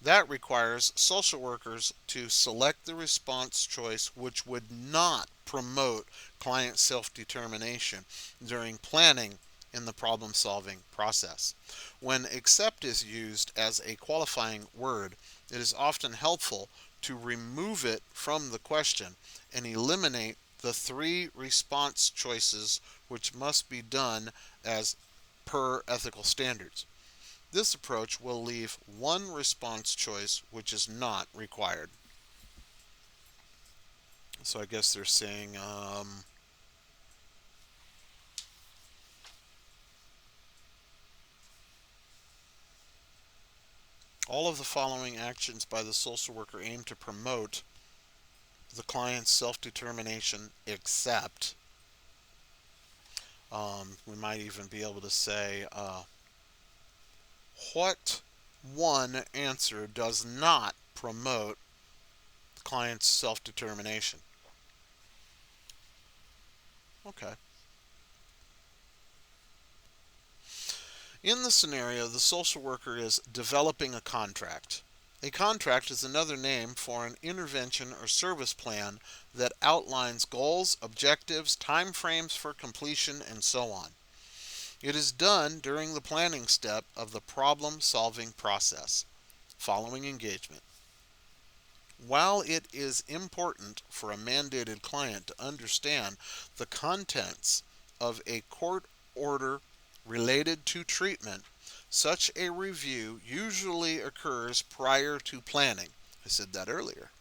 That requires social workers to select the response choice which would not promote client self-determination during planning in the problem-solving process. When except is used as a qualifying word, it is often helpful to remove it from the question and eliminate the 3 response choices which must be done as per ethical standards. This approach will leave 1 response choice which is not required. So I guess they're saying all of the following actions by the social worker aim to promote the client's self-determination except, we might even be able to say, what one answer does not promote the client's self-determination. Okay. In the scenario, the social worker is developing a contract. A contract is another name for an intervention or service plan that outlines goals, objectives, timeframes for completion, and so on. It is done during the planning step of the problem-solving process, following engagement. While it is important for a mandated client to understand the contents of a court order related to treatment, such a review usually occurs prior to planning. I said that earlier.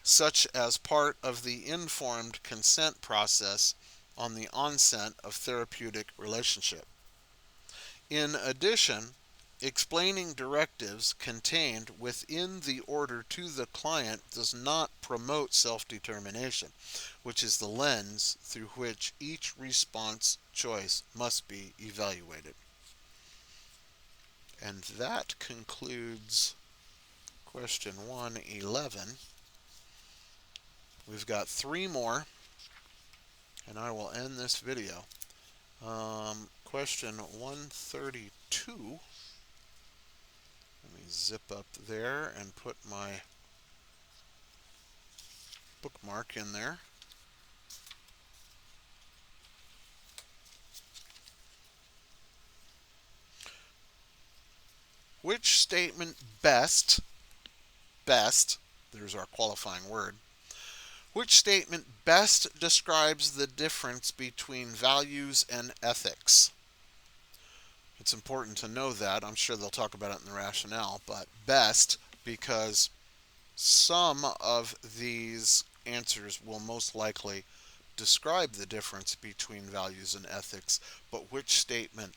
Such as part of the informed consent process on the onset of therapeutic relationship. In addition, explaining directives contained within the order to the client does not promote self-determination, which is the lens through which each response choice must be evaluated. And that concludes question 111. We've got 3 more, and I will end this video. Question 132. Let me zip up there and put my bookmark in there. Which statement best, there's our qualifying word, which statement best describes the difference between values and ethics? It's important to know that. I'm sure they'll talk about it in the rationale, but best because some of these answers will most likely describe the difference between values and ethics, but which statement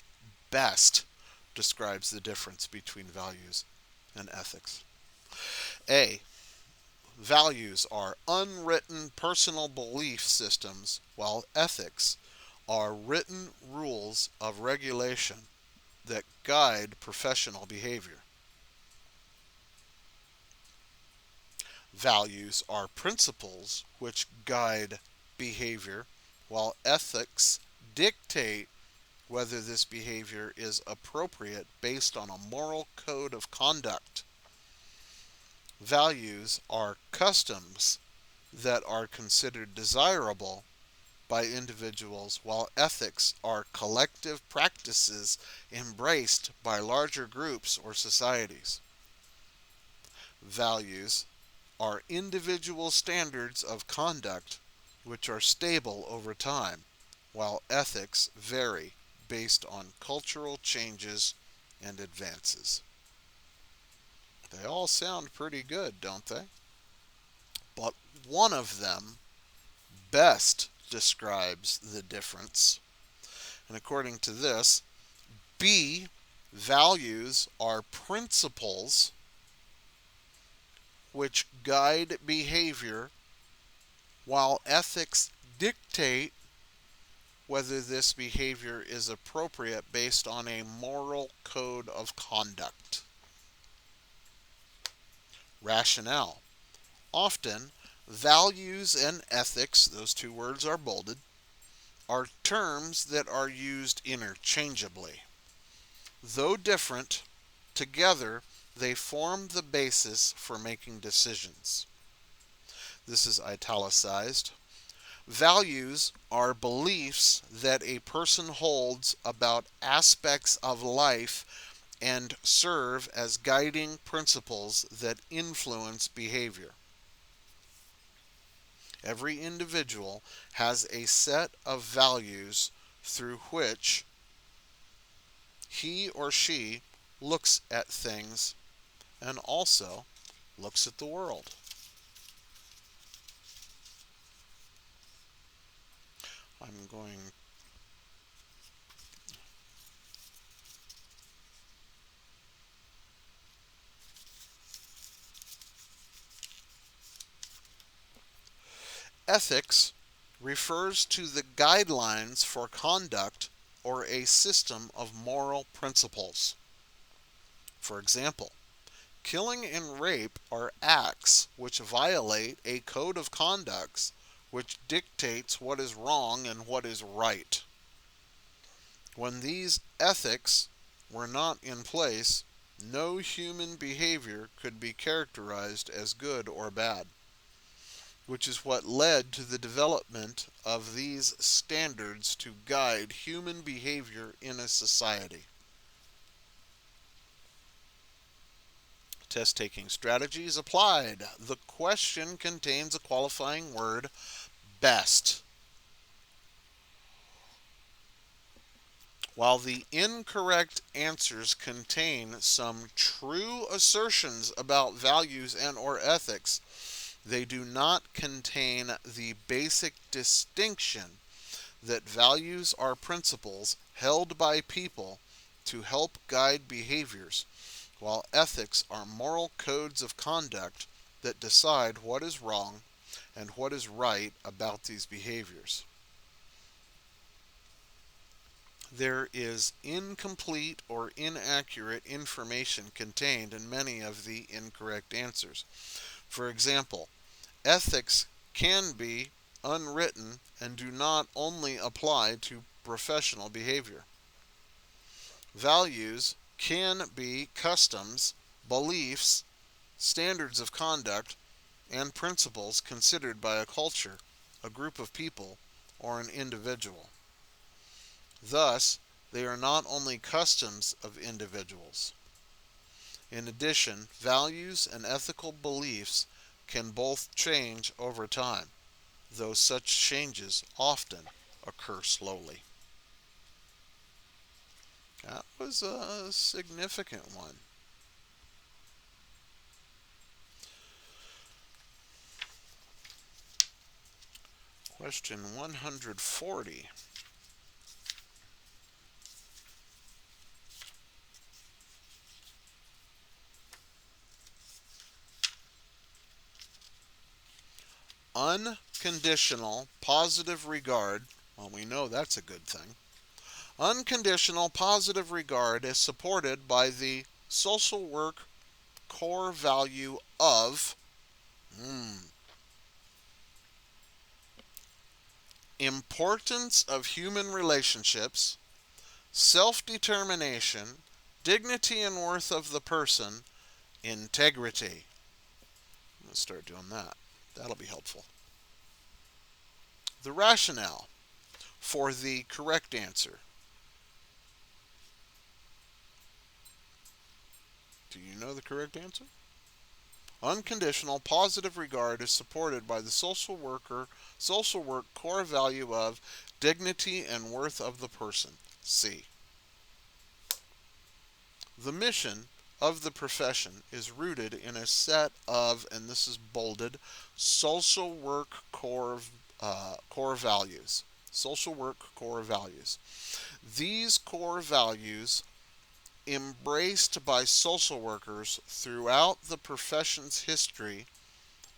best describes the difference between values and ethics? A. Values are unwritten personal belief systems, while ethics are written rules of regulation that guide professional behavior. Values are principles which guide behavior, while ethics dictate whether this behavior is appropriate based on a moral code of conduct. Values are customs that are considered desirable by individuals, while ethics are collective practices embraced by larger groups or societies. Values are individual standards of conduct which are stable over time, while ethics vary based on cultural changes and advances. They all sound pretty good, don't they? But one of them best describes the difference. And according to this, B, values are principles which guide behavior, while ethics dictate whether this behavior is appropriate based on a moral code of conduct. Rationale. Often, values and ethics, those two words are bolded, are terms that are used interchangeably. Though different, together they form the basis for making decisions. This is italicized. Values are beliefs that a person holds about aspects of life and serve as guiding principles that influence behavior. Every individual has a set of values through which he or she looks at things and also looks at the world. I'm going Ethics refers to the guidelines for conduct or a system of moral principles. For example, killing and rape are acts which violate a code of conduct which dictates what is wrong and what is right. When these ethics were not in place, no human behavior could be characterized as good or bad, which is what led to the development of these standards to guide human behavior in a society. Test-taking strategies applied. The question contains a qualifying word, best. While the incorrect answers contain some true assertions about values and or ethics, they do not contain the basic distinction that values are principles held by people to help guide behaviors, while ethics are moral codes of conduct that decide what is wrong and what is right about these behaviors. There is incomplete or inaccurate information contained in many of the incorrect answers. For example, ethics can be unwritten and do not only apply to professional behavior. Values can be customs, beliefs, standards of conduct, and principles considered by a culture, a group of people, or an individual. Thus, they are not only customs of individuals. In addition, values and ethical beliefs can both change over time, though such changes often occur slowly. That was a significant one. Question 140. Unconditional positive regard Well, we know that's a good thing. Unconditional positive regard is supported by the social work core value of importance of human relationships, self-determination, dignity and worth of the person, integrity. I'm going to start doing that. That'll be helpful. The rationale for the correct answer. Do you know the correct answer? Unconditional positive regard is supported by the social work core value of dignity and worth of the person. C. The mission of the profession is rooted in a set of, and this is bolded, social work core values. Social work core values. These core values, embraced by social workers throughout the profession's history,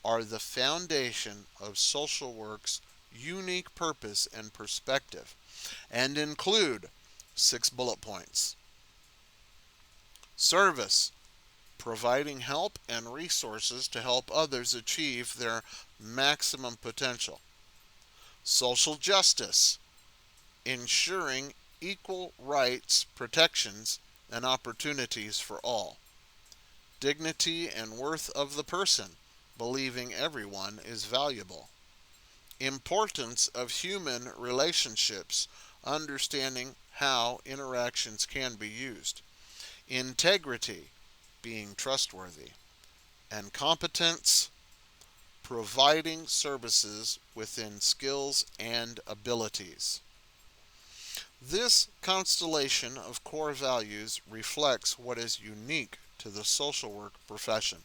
are the foundation of social work's unique purpose and perspective, and include 6 bullet points. Service, providing help and resources to help others achieve their maximum potential. Social justice, ensuring equal rights, protections, and opportunities for all. Dignity and worth of the person, believing everyone is valuable. Importance of human relationships, understanding how interactions can be used. Integrity, being trustworthy. And competence, providing services within skills and abilities. This constellation of core values reflects what is unique to the social work profession.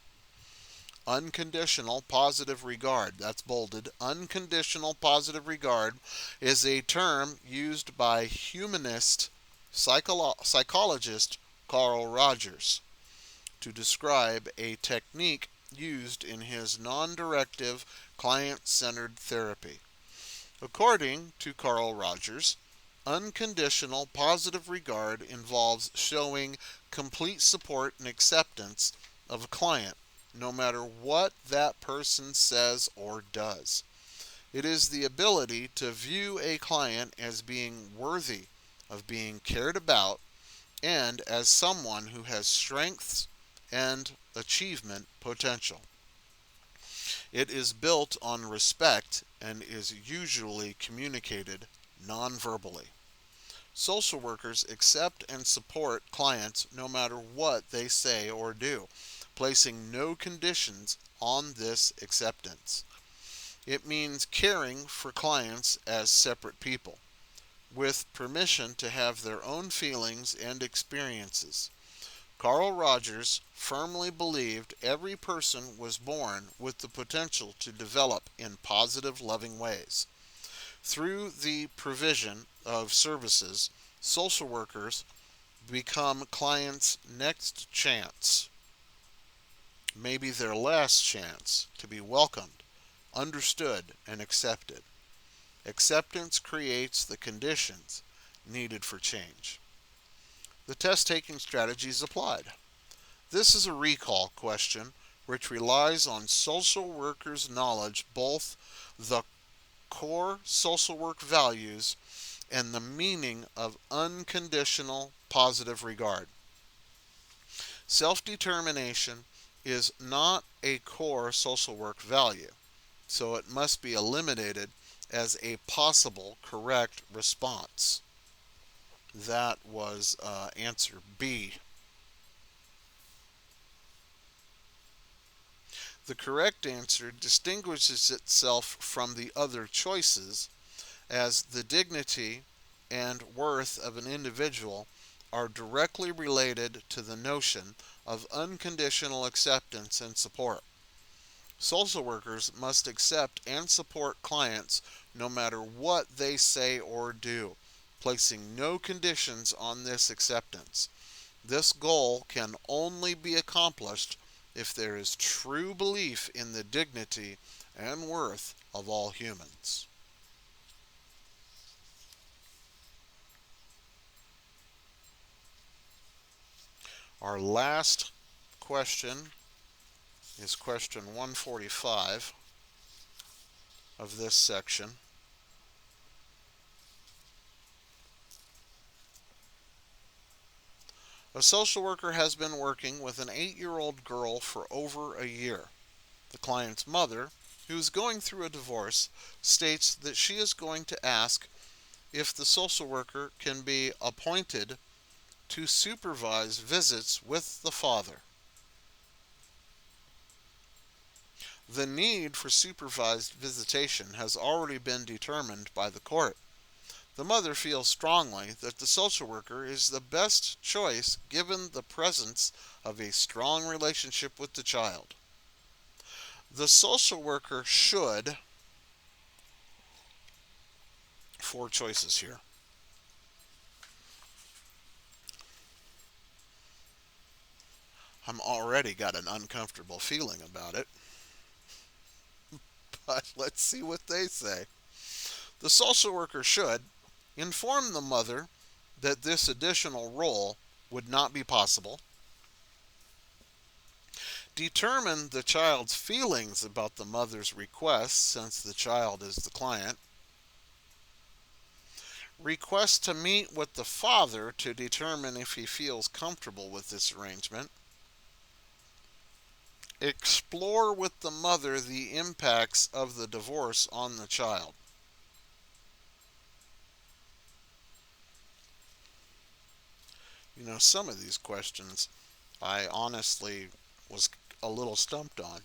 Unconditional positive regard, that's bolded, unconditional positive regard is a term used by humanist psychologist Carl Rogers to describe a technique used in his non-directive client-centered therapy. According to Carl Rogers, unconditional positive regard involves showing complete support and acceptance of a client, no matter what that person says or does. It is the ability to view a client as being worthy of being cared about and as someone who has strengths and achievement potential. It is built on respect and is usually communicated non-verbally. Social workers accept and support clients no matter what they say or do, placing no conditions on this acceptance. It means caring for clients as separate people, with permission to have their own feelings and experiences. Carl Rogers firmly believed every person was born with the potential to develop in positive, loving ways. Through the provision of services, social workers become clients' next chance, maybe their last chance, to be welcomed, understood, and accepted. Acceptance creates the conditions needed for change. The test-taking strategies applied. This is a recall question which relies on social workers' knowledge both the core social work values and the meaning of unconditional positive regard. Self-determination is not a core social work value, so it must be eliminated as a possible correct response. That was answer B. The correct answer distinguishes itself from the other choices as the dignity and worth of an individual are directly related to the notion of unconditional acceptance and support. Social workers must accept and support clients no matter what they say or do, placing no conditions on this acceptance. This goal can only be accomplished if there is true belief in the dignity and worth of all humans. Our last question is question 145 of this section. A social worker has been working with an 8-year-old girl for over a year. The client's mother, who is going through a divorce, states that she is going to ask if the social worker can be appointed to supervise visits with the father. The need for supervised visitation has already been determined by the court. The mother feels strongly that the social worker is the best choice given the presence of a strong relationship with the child. The social worker should, four choices here. I'm already got an uncomfortable feeling about it, but let's see what they say. The social worker should inform the mother that this additional role would not be possible, determine the child's feelings about the mother's request since the child is the client, request to meet with the father to determine if he feels comfortable with this arrangement, explore with the mother the impacts of the divorce on the child. You know, some of these questions I honestly was a little stumped on.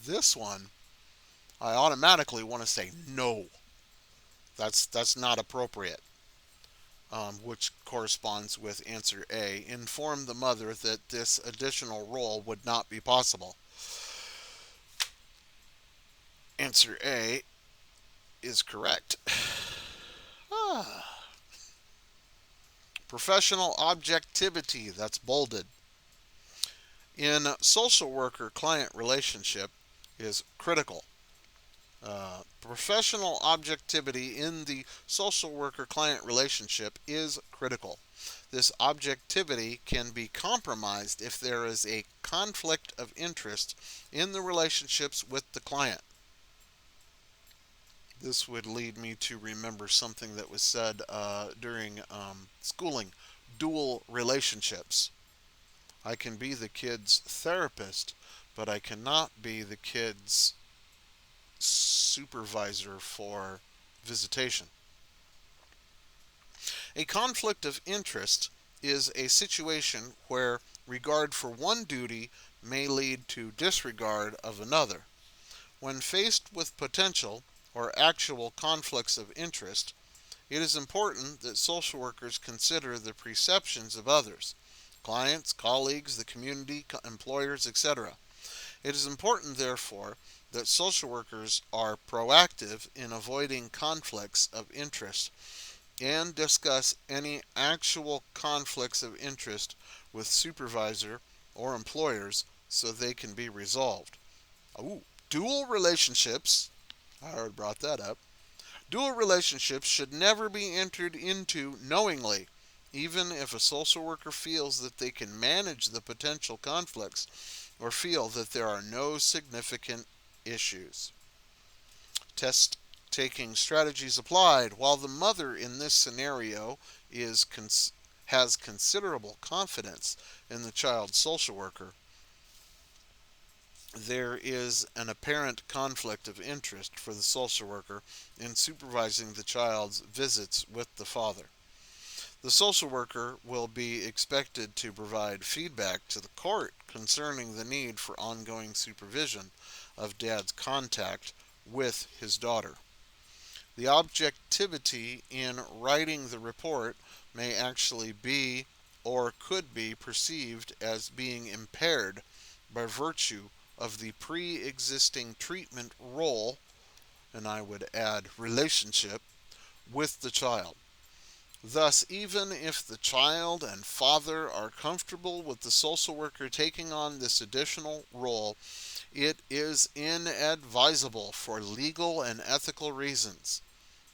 This one, I automatically want to say no. That's not appropriate, which corresponds with answer A. Inform the mother that this additional role would not be possible. Answer A is correct. Professional objectivity, that's bolded, in social worker-client relationship is critical. Professional objectivity in the social worker-client relationship is critical. This objectivity can be compromised if there is a conflict of interest in the relationships with the client. This would lead me to remember something that was said during schooling: dual relationships. I can be the kid's therapist, but I cannot be the kid's supervisor for visitation. A conflict of interest is a situation where regard for one duty may lead to disregard of another. When faced with potential or actual conflicts of interest, it is important that social workers consider the perceptions of others, clients, colleagues, the community, employers, etc. It is important, therefore, that social workers are proactive in avoiding conflicts of interest and discuss any actual conflicts of interest with supervisor or employers so they can be resolved. Ooh, dual relationships, I already brought that up. Dual relationships should never be entered into knowingly, even if a social worker feels that they can manage the potential conflicts or feel that there are no significant issues. Test taking strategies applied. While the mother in this scenario has considerable confidence in the child's social worker, there is an apparent conflict of interest for the social worker in supervising the child's visits with the father. The social worker will be expected to provide feedback to the court concerning the need for ongoing supervision of dad's contact with his daughter. The objectivity in writing the report may actually be or could be perceived as being impaired by virtue of the pre-existing treatment role, and I would add relationship, with the child. Thus, even if the child and father are comfortable with the social worker taking on this additional role, it is inadvisable for legal and ethical reasons.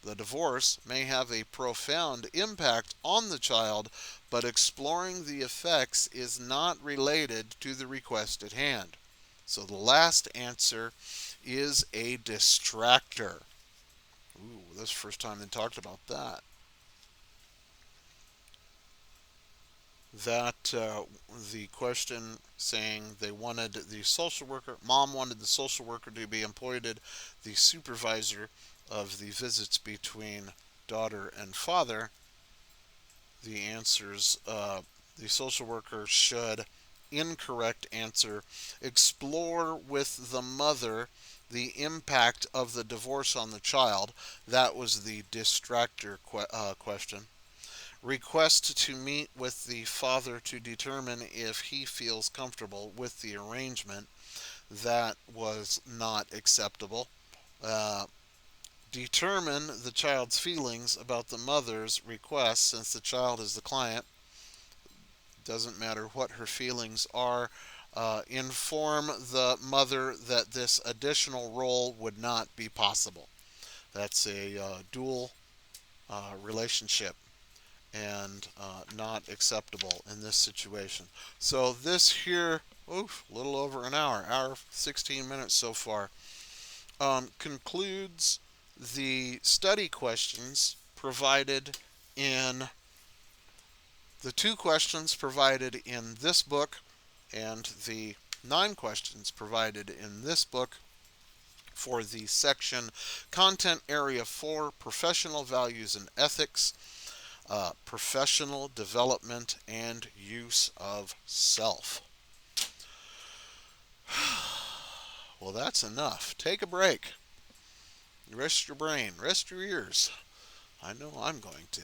The divorce may have a profound impact on the child, but exploring the effects is not related to the request at hand. So the last answer is a distractor. Ooh, this is the first time they talked about that. That the question saying they wanted the social worker, mom wanted the social worker to be appointed the supervisor of the visits between daughter and father. The answers, the social worker should, incorrect answer, explore with the mother the impact of the divorce on the child. That was the distractor question. Request to meet with the father to determine if he feels comfortable with the arrangement. That was not acceptable. Uh, Determine the child's feelings about the mother's request, since the child is the client. Doesn't matter what her feelings are. Inform the mother that this additional role would not be possible. That's a dual relationship and not acceptable in this situation. So this here, oof, a little over an hour 16 minutes so far, concludes the study questions provided in the 2 questions provided in this book and the 9 questions provided in this book for the section Content Area 4, Professional Values and Ethics, Professional Development and Use of Self. Well, that's enough. Take a break. Rest your brain. Rest your ears. I know I'm going to.